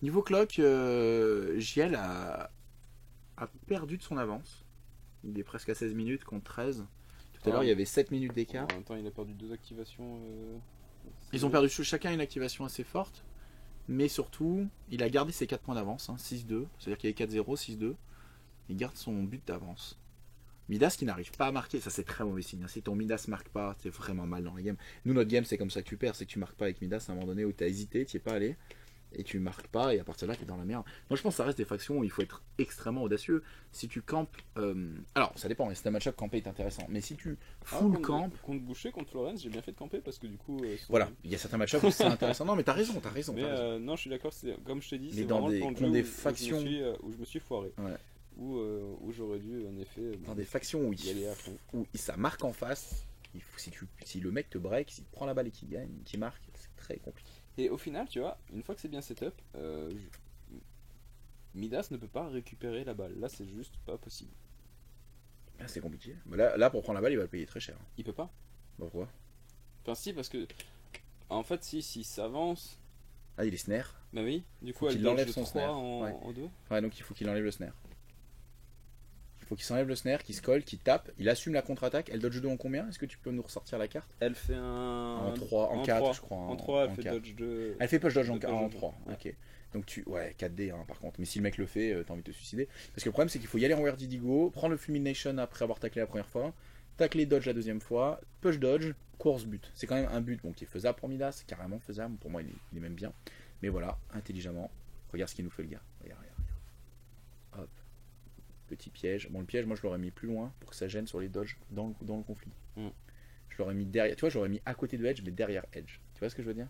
Niveau clock, JL a perdu de son avance. Il est presque à 16 minutes contre 13. Tout à l'heure, il y avait 7 minutes d'écart. En même temps, il a perdu 2 activations. Ils ont perdu chacun une activation assez forte. Mais surtout, il a gardé ses 4 points d'avance, hein, 6-2. C'est-à-dire qu'il y avait 4-0, 6-2. Il garde son but d'avance. Midas qui n'arrive pas à marquer, ça c'est très mauvais signe. hein. Si ton Midas marque pas, t'es vraiment mal dans la game. Nous, notre game, c'est comme ça que tu perds, c'est que tu marques pas avec Midas à un moment donné où t'as hésité, t'y es pas allé, et tu marques pas, et à partir de là, t'es dans la merde. Moi, je pense que ça reste des factions où il faut être extrêmement audacieux. Si tu campes. Alors, ça dépend, si t'as un match-up, camper est intéressant. Mais si tu full camp. Contre Boucher, contre Florence, j'ai bien fait de camper parce que du coup. Voilà, il y a certains match-ups où c'est intéressant. Non, mais t'as raison, t'as raison. Mais t'as raison. non, je suis d'accord, comme je t'ai dit, Mais c'est dans vraiment des- le plan de contre jeu des où factions- où je me suis foiré. Ouais. Où j'aurais dû, en effet. Dans des factions où, y aller à fond. où ça marque en face, si le mec te break, s'il prend la balle et qu'il gagne, qu'il marque, c'est très compliqué. Et au final, tu vois, une fois que c'est bien setup, Midas ne peut pas récupérer la balle. Là, c'est juste pas possible. Ah, c'est compliqué. Mais là, pour prendre la balle, il va le payer très cher. Il peut pas. Pourquoi? Enfin, si, parce que. En fait, si s'avance. Ah, il est snare. Bah oui, du Faut coup, qu'il elle enlève dodge son 3 snare. en, Ouais. en 2. Ouais, donc il faut qu'il enlève le snare. Il faut qu'il s'enlève le snare, qu'il se colle, qu'il tape. Il assume la contre-attaque. Elle dodge 2 en combien? Est-ce que tu peux nous ressortir la carte? Elle fait En un. 3, en 4, je crois. En 3, elle fait 4. dodge 2. Elle fait push dodge en Dodge 3. ouais. Ok. Donc ouais, 4D hein, par contre. Mais si le mec le fait, t'as envie de te suicider. Parce que le problème, c'est qu'il faut y aller en Weird Digo, prendre le Fulmination après avoir taclé la première fois, tacler dodge la deuxième fois, push dodge, course but. C'est quand même un but qui est faisable pour Midas, c'est carrément faisable. Pour moi, il est même bien. Mais voilà, intelligemment. Regarde ce qu'il nous fait le gars. Regarde. Hop. Petit piège. Bon, le piège, moi je l'aurais mis plus loin pour que ça gêne sur les dodges dans le conflit. Je l'aurais mis derrière. Tu vois, j'aurais mis à côté de Edge, mais derrière Edge. Tu vois ce que je veux dire?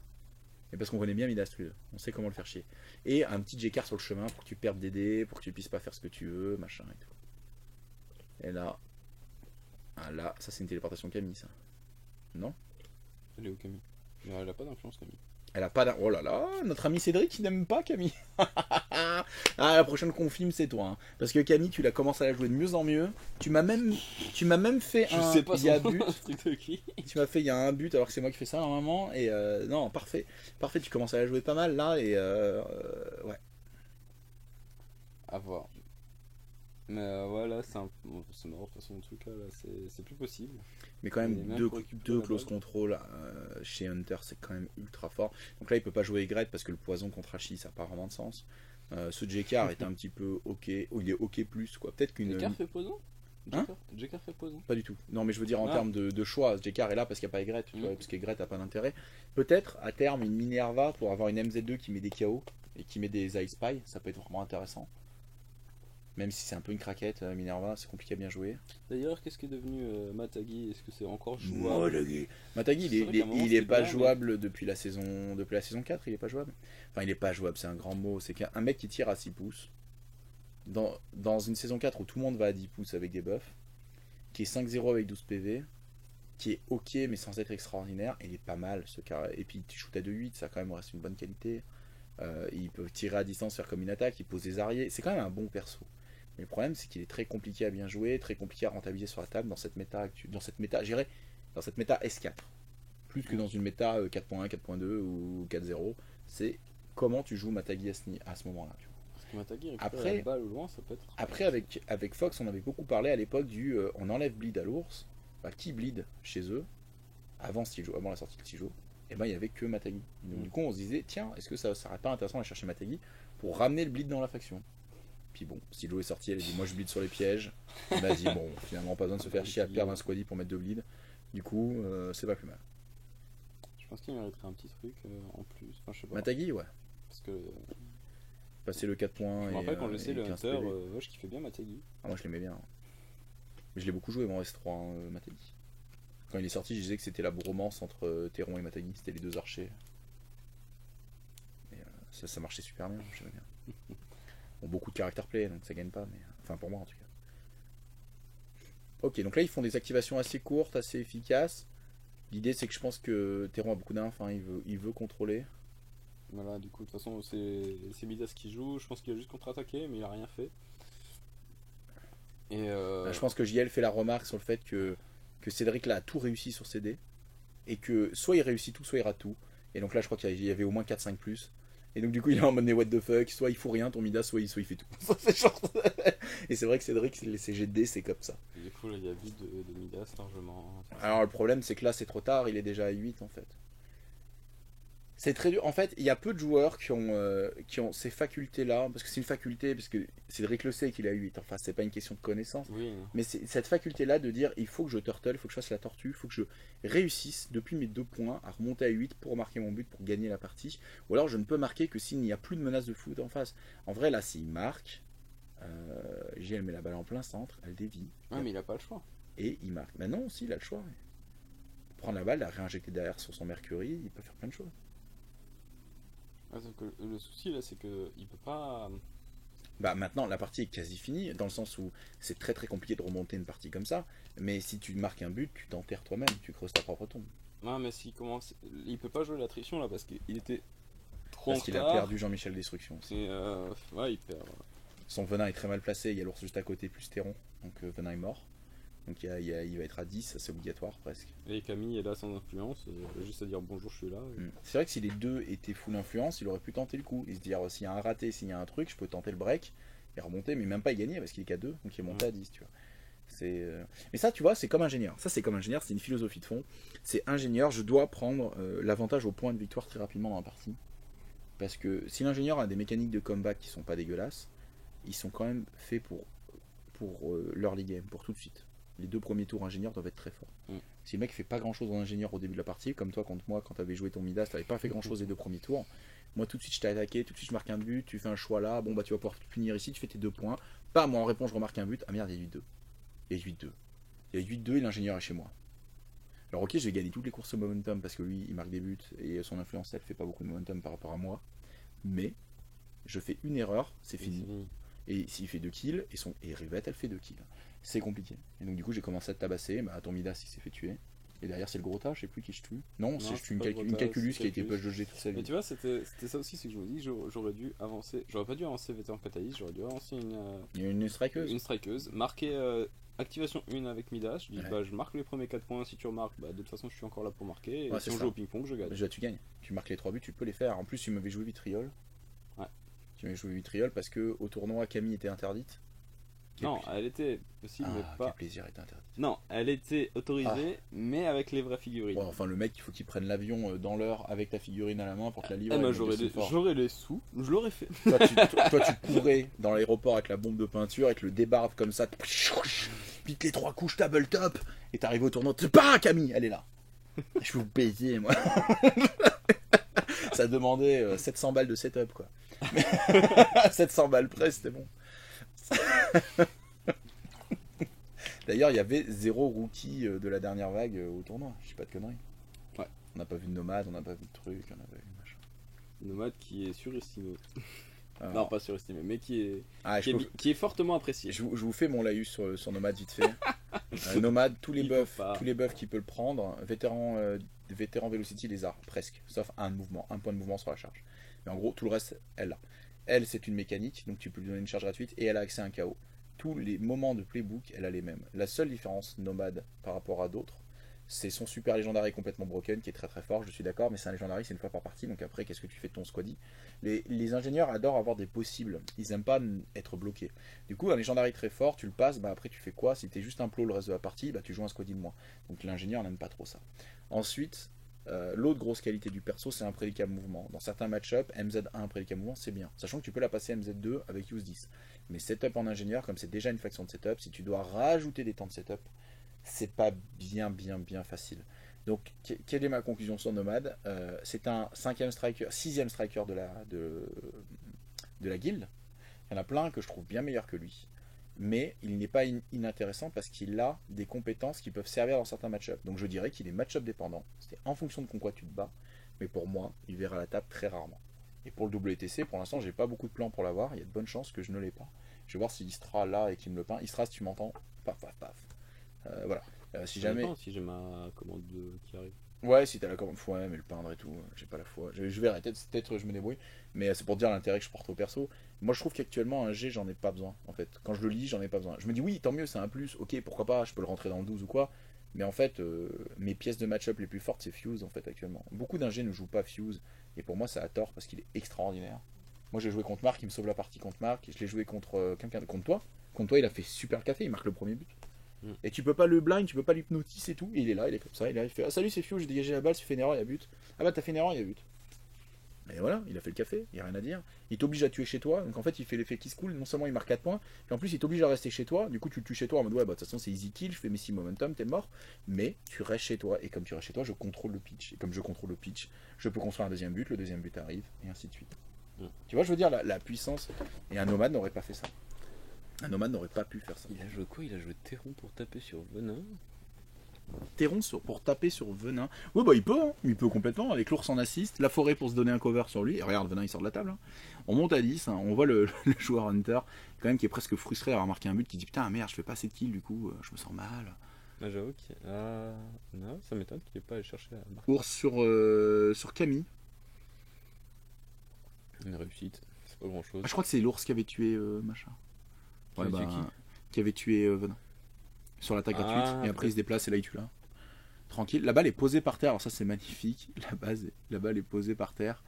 Et parce qu'on connaît bien Midas tous les deux. On sait comment le faire chier. Et un petit Jekar sur le chemin pour que tu perdes des dés, pour que tu puisses pas faire ce que tu veux, machin et tout. Et là. Ah là, ça c'est une téléportation Camille, ça. Non? Elle est où Camille? Elle a pas d'influence Camille. Elle a pas d'un... Oh là là, notre ami Cédric, il n'aime pas Camille. Ah, la prochaine qu'on filme, c'est toi. Hein. Parce que Camille, tu la commences à la jouer de mieux en mieux. Tu m'as même fait Je un... sais pas Il y a son but. truc de qui. Tu m'as fait, il y a un but alors que c'est moi qui fais ça normalement. Et non, parfait. Parfait, tu commences à la jouer pas mal là. Et ouais. À voir. Mais ouais, là, c'est marrant de toute façon, en tout cas, là, c'est plus possible. Mais quand Et même, même deux, pour récupérer deux la close balle. control chez Hunter, c'est quand même ultra fort. Donc là, il peut pas jouer Egret parce que le poison contre Hachi, ça n'a pas vraiment de sens. Ce Jekar est un petit peu ok. Oh, il est ok plus, quoi. Peut-être qu'une. Jekar fait poison. Hein? Jekar fait poison. Pas du tout. Non, mais je veux dire en Ah. termes de choix, Jekar est là parce qu'il n'y a pas Egret, tu vois, Mm. parce qu'Egret n'a pas d'intérêt. Peut-être à terme une Minerva pour avoir une MZ2 qui met des KO et qui met des Ice Spy, ça peut être vraiment intéressant. Même si c'est un peu une craquette, Minerva, c'est compliqué à bien jouer. D'ailleurs, qu'est-ce qui est devenu Matagi? Est-ce que c'est encore jouable? Matagi, C'est vrai qu'à un moment, il est c'était pas bien, jouable depuis la saison 4, il est pas jouable. Enfin, il est pas jouable, c'est un grand mot. C'est qu'un mec qui tire à 6 pouces, dans une saison 4 où tout le monde va à 10 pouces avec des buffs, qui est 5-0 avec 12 PV, qui est ok mais sans être extraordinaire, il est pas mal ce carré. Et puis tu shoots à 2-8, ça quand même reste une bonne qualité. Il peut tirer à distance, faire comme une attaque, il pose des arriers, c'est quand même un bon perso. Mais le problème c'est qu'il est très compliqué à bien jouer, très compliqué à rentabiliser sur la table dans cette méta, j'irais dans cette méta S4. Plus que dans une méta 4.1, 4.2 ou 4.0, c'est comment tu joues Matagi à ce moment-là. Tu vois. Parce que Matagi récupère Après- la balle au loin, ça peut être. Après, avec Fox, on avait beaucoup parlé à l'époque du on enlève bleed à l'ours. Bah, qui bleed chez eux avant la sortie de Stijo, et ben il y avait que Matagi. Donc, du coup, on se disait, tiens, est-ce que ça serait pas intéressant d'aller chercher Matagi pour ramener le bleed dans la faction. Puis bon, Stijo est sorti, elle a dit, moi je bleed sur les pièges. On a dit, bon, finalement, pas besoin de se faire chier à perdre un squaddy pour mettre 2 bleed. Du coup, c'est pas plus mal. Je pense qu'il mériterait un petit truc en plus. Enfin, je sais pas. Matagi, ouais. Parce que Passer le 4 points je me et, rappelle quand je et laissais le 15 Hunter, PV. je kiffais bien Matagi. Ah, moi je l'aimais bien. Hein. Mais je l'ai beaucoup joué, mon S3, Matagi. Quand il est sorti, je disais que c'était la bromance entre Théron et Matagi, c'était les deux archers. Et ça marchait super bien, j'aimais bien. Bon, beaucoup de caractère play, donc ça gagne pas, mais enfin pour moi en tout cas. Ok, donc là ils font des activations assez courtes, assez efficaces. L'idée c'est que je pense que Théron a beaucoup d'inf, hein, il veut contrôler. Voilà, du coup, de toute façon, c'est Midas qui joue. Je pense qu'il a juste contre-attaqué, mais il a rien fait. Et Je pense que JL fait la remarque sur le fait que Cédric là a tout réussi sur CD. Et que soit il réussit tout, soit il rate tout. Et donc là je crois qu'il y avait au moins 4-5 plus. Et donc du coup il est en mode mais what the fuck, soit il fout rien ton Midas, soit il fait tout. Et c'est vrai que Cédric, les CGD c'est comme ça. du coup, là, il y a vide de Midas largement. Alors le problème c'est que là c'est trop tard, il est déjà à 8 en fait. C'est très dur. En fait, il y a peu de joueurs qui ont ces facultés-là, parce que c'est une faculté, parce que Cédric le sait qu'il a 8, enfin c'est pas une question de connaissance, Oui, mais c'est cette faculté-là de dire il faut que je turtle, il faut que je fasse la tortue, il faut que je réussisse depuis mes 2 points à remonter à 8 pour marquer mon but, pour gagner la partie, ou alors je ne peux marquer que s'il n'y a plus de menace de foot en face. En vrai là s'il marque, elle met la balle en plein centre, elle dévie, mais il a pas le choix. et il marque. Mais non, si, il a le choix. Prendre la balle, la réinjecter derrière sur son Mercury, il peut faire plein de choses. Sauf que le souci là, c'est que il peut pas. Bah maintenant la partie est quasi finie dans le sens où c'est très très compliqué de remonter une partie comme ça, mais si tu marques un but tu t'enterres toi-même, tu creuses ta propre tombe. Non, mais s'il commence, il peut pas jouer l'attrition là parce qu'il était trop Parce en qu'il a retard. perdu Jean-Michel Destruction. Et ouais, il perd. Son venin est très mal placé, il y a l'ours juste à côté plus Théron, donc venin est mort. Donc il va être à 10, ça c'est obligatoire presque. Et Camille est là sans influence, juste à dire bonjour, je suis là. C'est vrai que si les deux étaient full influence, il aurait pu tenter le coup. Et se dire s'il y a un raté, s'il y a un truc, je peux tenter le break et remonter, mais même pas y gagner parce qu'il est qu'à 2, donc il est monté à 10, tu vois. Mais ça, tu vois, c'est comme ingénieur. Ça, c'est comme ingénieur, c'est une philosophie de fond. C'est ingénieur, je dois prendre l'avantage au point de victoire très rapidement dans la partie. Parce que si l'ingénieur a des mécaniques de comeback qui sont pas dégueulasses, ils sont quand même faits pour l'early game, pour tout de suite. Les 2 premiers tours ingénieurs doivent être très forts. Si le mec fait pas grand chose en ingénieur au début de la partie, comme toi contre moi quand t'avais joué ton Midas, t'avais pas fait grand chose les 2 premiers tours. Moi tout de suite je t'ai attaqué, tout de suite je marque un but, tu fais un choix là, bon bah tu vas pouvoir te punir ici, tu fais tes 2 points. Pas moi en réponse je remarque un but, ah merde il y a 8-2. Il y a 8-2. Il y a 8-2 et l'ingénieur est chez moi. Alors ok je vais gagner toutes les courses au momentum parce que lui il marque des buts et son influence elle fait pas beaucoup de momentum par rapport à moi. Mais je fais une erreur, c'est fini. Et s'il fait 2 kills, et Rivette elle fait 2 kills. C'est compliqué. Et donc du coup j'ai commencé à te tabasser, bah ton Midas il s'est fait tuer. Et derrière, c'est le gros tas, je sais plus qui je tue. Non, Non, je tue pas le gros une tas, calculus c'est qui a été Calculus. push dodgé toute sa Mais vie. tu vois, c'était ça aussi, c'est que je me dis, j'aurais dû avancer. J'aurais pas dû avancer vétéran fataliste, j'aurais dû avancer Il y a une strikeuse. une strikeuse, marquer activation 1 avec Midas. Je dis, Ouais. bah, je marque les premiers 4 points. Si tu remarques, bah, de toute façon, je suis encore là pour marquer. Et Ouais, si c'est on ça. joue au ping-pong, je gagne. Déjà, tu gagnes. Tu marques les 3 buts, tu peux les faire. En plus, tu m'avais joué vitriol. Ouais. Tu m'avais joué vitriol parce que au tournoi, Camille était interdite. Non, elle était possible, mais Quel pas. plaisir, elle était interdite. Non, elle était autorisée, mais avec les vraies figurines. Ouais, enfin, le mec, il faut qu'il prenne l'avion dans l'heure avec ta figurine à la main pour te la livrer. Eh ben, avec des sous forts. j'aurais les sous, je l'aurais fait. Toi, tu courais dans l'aéroport avec la bombe de peinture, avec le débarbe comme ça, pique les 3 couches double top, et t'arrives au tournoi, c'est pas Camille, elle est là. Je vais vous payer, moi. Ça demandait 700 balles de setup, quoi. 700 balles près, c'était bon. D'ailleurs, il y avait 0 rookie de la dernière vague au tournoi, je sais pas de conneries. Ouais. On n'a pas vu de nomade, on n'a pas vu de truc, on n'a pas vu de machin. Nomade qui est surestimé. Alors, Non, pas surestimé, mais qui est, ah, qui est fortement apprécié. je vous fais mon laïus sur Nomade vite fait. Nomade, tous les Il buffs, faut pas. tous les buffs qu'il peut le prendre. Vétéran Velocity les a presque, sauf un point de mouvement sur la charge. Mais en gros, tout le reste, elle l'a. Elle, c'est une mécanique, donc tu peux lui donner une charge gratuite et elle a accès à un KO. Tous les moments de playbook, elle a les mêmes. La seule différence Nomade par rapport à d'autres, c'est son super légendary complètement broken qui est très très fort, je suis d'accord, mais c'est un légendary, c'est une fois par partie, donc après, qu'est-ce que tu fais de ton squaddy? Les ingénieurs adorent avoir des possibles, ils aiment pas être bloqués. Du coup, un légendary très fort, tu le passes, bah après tu fais quoi? Si t'es juste un plot le reste de la partie, bah tu joues un squaddy de moins. Donc l'ingénieur n'aime pas trop ça. Ensuite, l'autre grosse qualité du perso, c'est un prédicat mouvement. Dans certains match-up, MZ1 prédicat mouvement, c'est bien. Sachant que tu peux la passer MZ2 avec use 10. Mais setup en ingénieur, comme c'est déjà une faction de setup, si tu dois rajouter des temps de setup, c'est pas bien facile. Donc, quelle est ma conclusion sur Nomade? C'est un 6ème striker de la guilde. Il y en a plein que je trouve bien meilleurs que lui. Mais il n'est pas inintéressant parce qu'il a des compétences qui peuvent servir dans certains match-up. Donc je dirais qu'il est match-up dépendant. C'est en fonction de contre quoi tu te bats. Mais pour moi, il verra la table très rarement. Et pour le WTC, pour l'instant, j'ai pas beaucoup de plans pour l'avoir. Il y a de bonnes chances que je ne l'ai pas. Je vais voir si Istra là et qu'il me le peint. Istra, si tu m'entends, paf. Voilà. Si jamais. Si j'ai ma commande qui arrive. Ouais, si t'as la commande, ouais, mais le peindre et tout, j'ai pas la foi. Je verrai, peut-être je me débrouille, mais c'est pour dire l'intérêt que je porte au perso. Moi je trouve qu'actuellement un G j'en ai pas besoin en fait. Quand je le lis, j'en ai pas besoin. Je me dis oui, tant mieux, c'est un plus, ok, pourquoi pas, je peux le rentrer dans le 12 ou quoi. Mais en fait, mes pièces de match-up les plus fortes c'est Fuse en fait actuellement. Beaucoup d'un G ne jouent pas Fuse, et pour moi ça a tort parce qu'il est extraordinaire. Moi j'ai joué contre Marc, il me sauve la partie contre Marc, je l'ai joué contre quelqu'un, contre toi. Contre toi il a fait super le café, il marque le premier but. Et tu peux pas le blind, tu peux pas l'hypnotiser et tout. Et il est là, il est comme ça, il fait ah, salut, c'est Fio, j'ai dégagé la balle, tu fais une erreur, il y a but. Ah bah t'as fait une erreur, il y a but. Et voilà, il a fait le café, il n'y a rien à dire. Il t'oblige à tuer chez toi, donc en fait il fait l'effet qui se coule. Non seulement il marque 4 points, et en plus il t'oblige à rester chez toi. Du coup tu le tues chez toi en mode ouais, bah de toute façon c'est easy kill, je fais mes 6 momentum, t'es mort. Mais tu restes chez toi, et comme tu restes chez toi, je contrôle le pitch. Et comme je contrôle le pitch, je peux construire un deuxième but, le deuxième but arrive, et ainsi de suite. Tu vois, je veux dire, la puissance. Et un nomade n'aurait pas fait ça. Un nomade n'aurait pas pu faire ça. Il a joué quoi? Il a joué Terron pour taper sur Venin. Terron pour taper sur Venin. Oui, bah il peut, hein. Il peut complètement, avec l'ours en assist, la forêt pour se donner un cover sur lui. Et regarde, Venin il sort de la table. Hein. On monte à 10, hein. On voit le joueur Hunter, quand même qui est presque frustré d'avoir marqué un but, qui dit putain merde, je fais pas assez de kills, du coup je me sens mal. Ah, j'avoue qu'il. Ah, non, ça m'étonne qu'il ait pas allé chercher la marque. Ours sur Camille. Une réussite, c'est pas grand chose. Ah, je crois que c'est l'ours qui avait tué machin. Qui avait tué qui avait tué Venin. Sur l'attaque gratuite, et après il se déplace et là il tue là. Tranquille, la balle est posée par terre, alors ça c'est magnifique, la balle est posée par terre.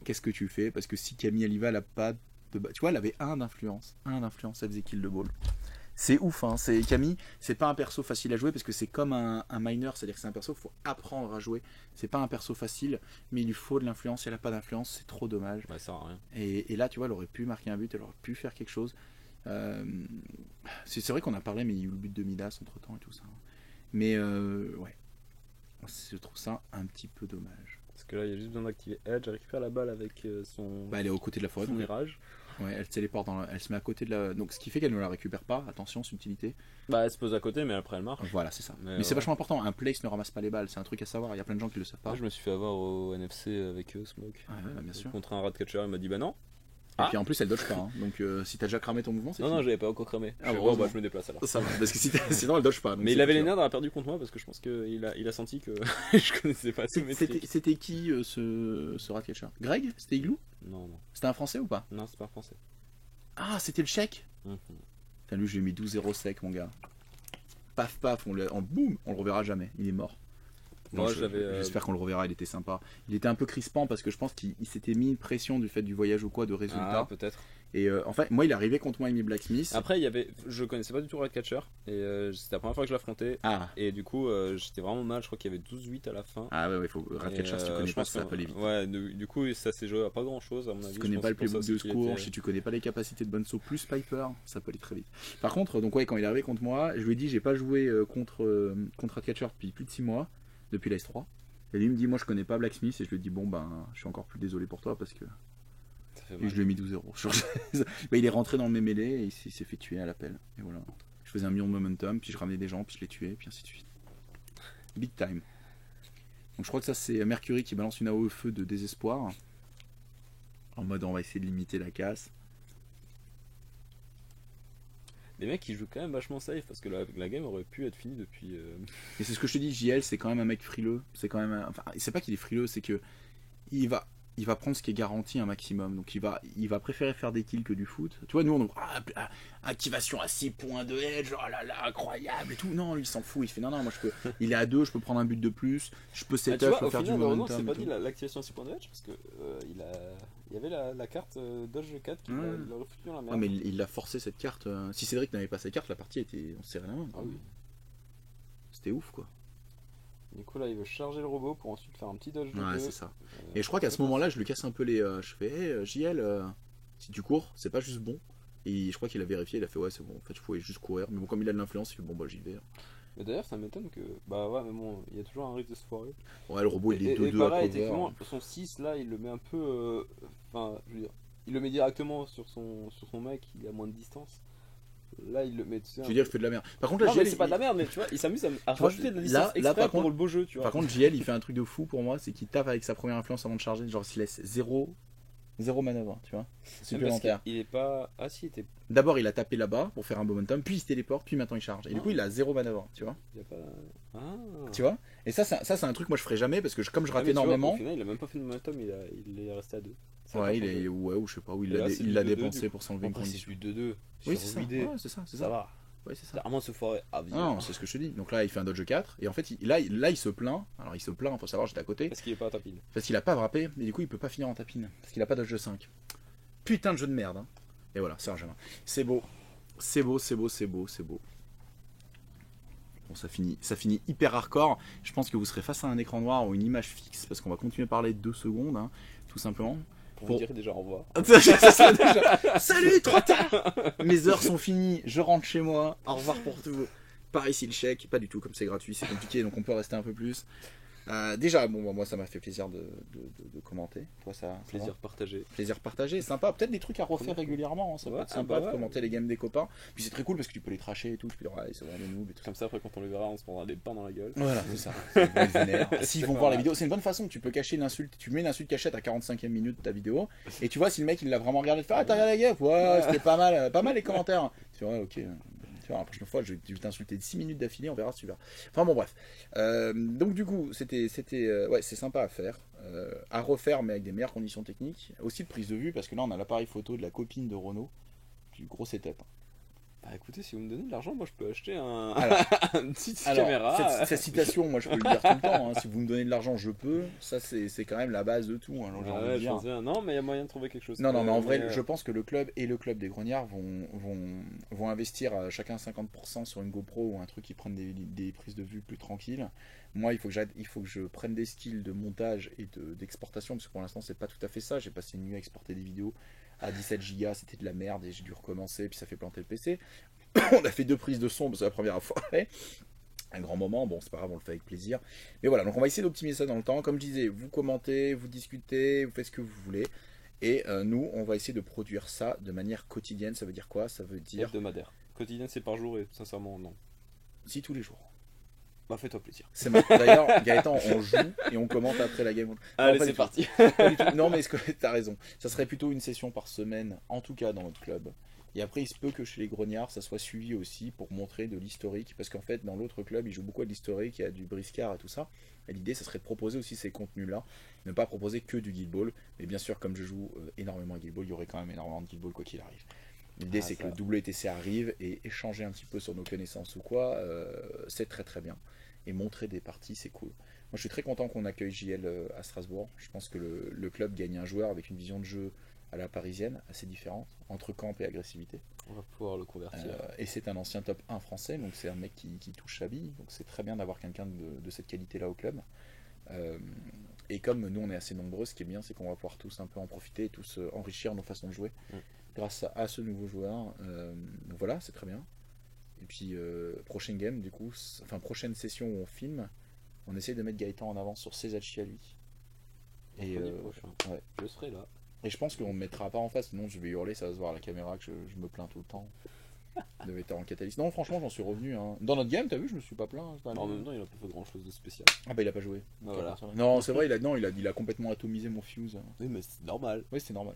Qu'est-ce que tu fais? Parce que si Camille elle y va, elle a pas de balle. Tu vois, elle avait 1 d'influence, elle faisait kill de ball. C'est ouf, hein. Camille, c'est pas un perso facile à jouer parce que c'est comme un minor, c'est-à-dire que c'est un perso qu'il faut apprendre à jouer. C'est pas un perso facile, mais il lui faut de l'influence, si elle a pas d'influence, c'est trop dommage. Ouais, ça sert à rien. Et là, tu vois, elle aurait pu marquer un but, elle aurait pu faire quelque chose. C'est vrai qu'on a parlé, mais il y a eu le but de Midas entre temps et tout ça. Mais ouais, je trouve ça un petit peu dommage. Parce que là, il y a juste besoin d'activer Edge, elle récupère la balle avec son. Bah, elle est aux côtés de la forêt. Son mirage. Ouais, elle se téléporte, elle se met à côté de la. Donc, ce qui fait qu'elle ne la récupère pas. Attention, subtilité. Bah, elle se pose à côté, mais après elle marche. Voilà, c'est ça. Mais ouais. c'est vachement important. Un place ne ramasse pas les balles. C'est un truc à savoir. Il y a plein de gens qui le savent pas. Moi, je me suis fait avoir au NFC avec Smoke. Ouais, bien sûr. Contre un Ratcatcher, il m'a dit bah non. Et puis en plus, elle dodge pas. Hein. Donc si t'as déjà cramé ton mouvement, c'est Non, fini. non, j'avais pas encore cramé. Ah, Bon, heureusement. bah, je me déplace alors. Ça va, parce que sinon elle dodge pas. donc Mais il c'est avait les dur. nerfs d'avoir perdu contre moi parce que je pense qu'il a senti que je connaissais pas tous mes tricks. C'était qui ce Ratcatcher? Greg? C'était Igloo? Non, non, C'était un français ou pas? non, c'est pas français. Ah, c'était le chèque? Mhm. Putain, lui, je lui ai mis 12-0 sec, mon gars. Paf, paf, en boum, on le reverra jamais. Il est mort. Non, Moi, j'avais. J'espère qu'on le reverra, il était sympa. Il était un peu crispant parce que je pense qu'il s'était mis une pression du fait du voyage ou quoi, de résultats. Ah, peut-être. Et en fait, moi, il est arrivé contre moi et mis Blacksmith. Après, il y avait. Je connaissais pas du tout Ratcatcher. Et c'était la première fois que je l'affrontais. Ah, Et du coup, j'étais vraiment mal. Je crois qu'il y avait 12-8 à la fin. ah ouais, il faut Ratcatcher, Et, si tu connais je pas, pense ça que- va pas aller vite. Ouais, du coup, ça s'est joué à pas grand chose à mon avis. Si tu Je connais pense pas le que c'est pour playbook ça de aussi qu'il secours, était- si tu connais pas les capacités de Bonso plus Piper, ça peut aller très vite. Par contre, donc ouais, quand il est arrivé contre moi, je lui ai dit j'ai pas joué contre Ratcatcher depuis plus de 6 mois, depuis la S3. Et lui il me dit moi je connais pas Blacksmith et je lui ai dit bon ben je suis encore plus désolé pour toi parce que Ça fait et mal. je lui ai mis 12 euros. Bah, il est rentré dans mes mêlées et il s'est fait tuer à l'appel. Et voilà. Je faisais un million de momentum, puis je ramenais des gens, puis je les tuais, puis ainsi de suite. Big time. Donc je crois que ça c'est Mercury qui balance une AOE feu de désespoir. En mode on va essayer de limiter la casse. Les mecs, ils jouent quand même vachement safe parce que la game aurait pu être finie depuis. Et c'est ce que je te dis, JL c'est quand même un mec frileux. C'est quand même enfin c'est pas qu'il est frileux, c'est que il va prendre ce qui est garanti un maximum. Donc il va préférer faire des kills que du foot. Tu vois, nous on activation à 6 points de edge, oh là là, incroyable et tout. Non, lui il s'en fout, il fait non, moi je peux. Il est à 2, je peux prendre un but de plus, je peux Ah, setup, tu je vois, peux au faire final, du heureusement, momentum. c'est pas et dit tout. l'activation 6 points de edge parce que il y avait la carte Dodge 4 qui Ouais. l'aurait foutu dans la merde. Ouais, mais il l'a forcé cette carte. Si Cédric n'avait pas sa carte, la partie était. On se serrait la main. Ah oui. C'était ouf quoi. Du coup, là, il veut charger le robot pour ensuite faire un petit dodge de Ouais, deux. c'est ça. Et je crois qu'à ce moment-là, je lui casse un peu les. Je fais, hey, JL, si tu cours, c'est pas juste bon. Et je crois qu'il a vérifié, il a fait, ouais, c'est bon, en fait, il faut juste courir. Mais bon, comme il a de l'influence, il fait, bon, bah j'y vais. Mais d'ailleurs, ça m'étonne que. Bah ouais, mais bon, il y a toujours un risque de se foirer. Ouais, le robot, il est Et 2-2 à pareil, cover. techniquement, son 6 là, il le met un peu. Enfin, je veux dire, il le met directement sur son mec, il est à moins de distance. Là, il le met. Tu sais, Je veux dire, il fait de la merde. Par contre, là, non, mais JL, c'est pas de la merde, mais tu vois, il s'amuse à Tu vois, rajouter de la là- distance là, exprès par pour contre- le beau jeu, tu vois. Par contre, JL, il fait un truc de fou pour moi, c'est qu'il tape avec sa première influence avant de charger. Genre, il se laisse 0 manœuvre, tu vois. Même parce Supplémentaire. qu'il est pas. Ah si, il était. D'abord, il a tapé là-bas pour faire un momentum, puis il se téléporte, puis maintenant il charge. Et du coup, il a 0 manœuvre, tu vois. Il y a pas. Ah. Tu vois. Et ça, c'est un truc moi je ferais jamais parce que comme je Ah, rate mais tu vois, énormément. au final, il a même pas fait de momentum, il est resté à 2. Ouais, ou je sais pas, où il Et là, l'a c'est il du l'a 2-2, dépensé du pour s'enlever une Après, c'est condition. du 2-2. Oui, c'est ça. Ruidé. Ouais, c'est ça, c'est Ça ça. va. Ouais, c'est ça. C'est vraiment se foirer à vie. Non, c'est ce que je te dis. Donc là, il fait un dodge 4 et en fait, là, il se plaint. Alors, il se plaint, faut savoir, j'étais à côté, Parce qu'il est pas à ta pile. parce qu'il a pas frappé et du coup, il peut pas finir en tapine parce qu'il a pas dodge 5. Putain de jeu de merde. Hein. Et voilà, c'est un gamin. C'est beau. C'est beau, c'est beau, c'est beau, c'est beau. Bon, ça finit hyper hardcore. Je pense que vous serez face à un écran noir ou une image fixe parce qu'on va continuer à parler 2 secondes, hein, tout simplement. Pour Pour- vous dire déjà au revoir. Ça serait déjà. Salut, trop tard. Mes heures sont finies, je rentre chez moi. Au revoir pour tout. Par ici le chèque, pas du tout comme c'est gratuit, c'est compliqué donc on peut rester un peu plus. Déjà, bon, moi ça m'a fait plaisir de commenter. Toi, ça va Plaisir partagé. Plaisir partagé, sympa. Peut-être des trucs à refaire régulièrement, hein, ça peut Ouais, être sympa bah de ouais. commenter les games des copains. Puis c'est très cool parce que tu peux les tracher et tout. Tu peux dire, ouais, c'est vraiment des noobs et tout. Comme ça, après, quand on le verra, on se prendra des pains dans la gueule. Voilà, c'est ça. Ils vont être vénères. S'ils vont pas voir la mal. vidéo, c'est une bonne façon. Tu peux cacher une insulte. Tu mets une insulte cachette à 45e minute de ta vidéo. Et tu vois si le mec il l'a vraiment regardé, tu fais, ah, t'as regardé la gaffe. Ouais, c'était pas mal les commentaires. Tu vois, ok. Tu vois, la prochaine fois, je vais t'insulter 6 minutes d'affilée, on verra si tu vas. Enfin bon, bref. Donc du coup, ouais, c'est sympa à faire. À refaire, mais avec des meilleures conditions techniques. Aussi de prise de vue, parce que là, on a l'appareil photo de la copine de Renault. Du gros setup. Bah écoutez, si vous me donnez de l'argent, moi je peux acheter Alors, une petite Alors, caméra. cette citation, moi je peux le dire tout le temps. Hein. Si vous me donnez de l'argent, je peux. Ça, c'est quand même la base de tout. Hein, j'ai envie de Ouais, je dire. pense bien. Non, mais il y a moyen de trouver quelque chose. Non, mais en vrai, mais, je pense que le club et le club des Grognards vont investir chacun 50% sur une GoPro ou un truc qui prenne des prises de vue plus tranquilles. Moi, il faut que je prenne des skills de montage et d'exportation, parce que pour l'instant, c'est pas tout à fait ça. J'ai passé une nuit à exporter des vidéos à 17 Go, c'était de la merde et j'ai dû recommencer, puis ça fait planter le PC. On a fait 2 prises de son, parce que la première fois, un grand moment, bon c'est pas grave, on le fait avec plaisir. Mais voilà, donc on va essayer d'optimiser ça dans le temps. Comme je disais, vous commentez, vous discutez, vous faites ce que vous voulez. Et nous, on va essayer de produire ça de manière quotidienne. Ça veut dire quoi? Ça veut dire hebdomadaire. Quotidien, c'est par jour et sincèrement, non. si tous les jours. Bah fais-toi plaisir. D'ailleurs, Gaëtan, on joue et on commente après la game. Non, Allez, pas c'est du tout. parti. Pas du tout. Non, mais t'as raison. Ça serait plutôt une session par semaine, en tout cas dans notre club. Et après, il se peut que chez les Grognards, ça soit suivi aussi pour montrer de l'historique. Parce qu'en fait, dans l'autre club, ils jouent beaucoup à de l'historique, il y a du briscard et tout ça. Et l'idée, ça serait de proposer aussi ces contenus-là. Ne pas proposer que du Guild Ball. Mais bien sûr, comme je joue énormément à Guild Ball, il y aurait quand même énormément de Guild Ball quoi qu'il arrive. L'idée, c'est que le WTC arrive et échanger un petit peu sur nos connaissances ou quoi, c'est très très bien. Et montrer des parties, c'est cool. Moi, je suis très content qu'on accueille JL à Strasbourg. Je pense que le club gagne un joueur avec une vision de jeu à la parisienne, assez différente, entre camp et agressivité. On va pouvoir le convertir. Et c'est un ancien top 1 français, donc c'est un mec qui touche sa bille. Donc c'est très bien d'avoir quelqu'un de cette qualité-là au club. Et comme nous, on est assez nombreux, ce qui est bien, c'est qu'on va pouvoir tous un peu en profiter et tous enrichir nos façons de jouer grâce à ce nouveau joueur. Donc voilà, c'est très bien. Et puis, prochaine game, du coup, enfin, prochaine session où on filme, on essaye de mettre Gaëtan en avant sur ses hachis à lui. Et, Prochain. Ouais. Je serai là. Et je pense qu'on ne me mettra pas en face, sinon je vais hurler, ça va se voir à la caméra que je me plains tout le temps. De vétéran catalyste. Non, franchement, j'en suis revenu. Hein. Dans notre game, t'as vu, je me suis pas plaint. En même temps, il a pas fait grand chose de spécial. Ah bah il a pas joué. Ah, voilà. Non, c'est vrai, il a complètement atomisé mon fuse. Oui, mais c'est normal. Oui, c'est normal.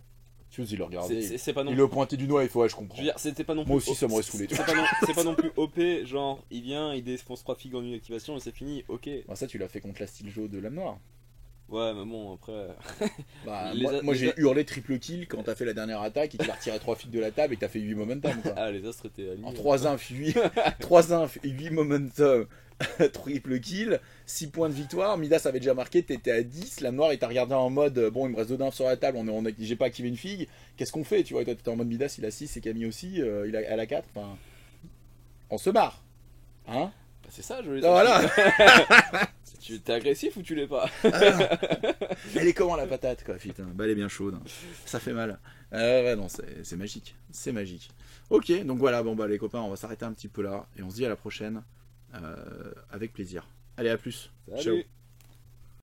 Fuse, il le regardait. C'est pas non il le pointé du doigt, il faut, ouais, je comprends. Je veux dire, c'était pas non plus. Moi aussi, ça m'aurait saoulé. C'est pas non plus OP, genre, il vient, il défonce 3 figues en une activation et c'est fini, ok. Bah, ça, tu l'as fait contre la style jaune de Lame Noire. Ouais, mais bon, après. Bah, moi j'ai hurlé triple kill quand t'as fait la dernière attaque et qu'il a retiré 3 figues de la table et que t'as fait 8 momentum. Quoi. Ah, les astres étaient alignés. En 3 inf, 3 inf, 8 momentum, triple kill, 6 points de victoire. Midas avait déjà marqué, t'étais à 10. Lame Noire, il t'a regardé en mode bon, il me reste 2 d'inf sur la table, j'ai pas activé une figue. Qu'est-ce qu'on fait? Tu vois, toi t'étais en mode Midas, il a 6 et Camille aussi, elle a 4. Enfin, on se marre. Hein? Bah, c'est ça, je voulais dire. Voilà. Tu t'es agressif ou tu l'es pas? Elle est comment la patate quoi, putain. Bah, elle est bien chaude. Ça fait mal. Ouais, non, c'est magique. C'est magique. Ok, donc voilà, bon bah les copains, on va s'arrêter un petit peu là et on se dit à la prochaine avec plaisir. Allez, à plus. Salut. Ciao.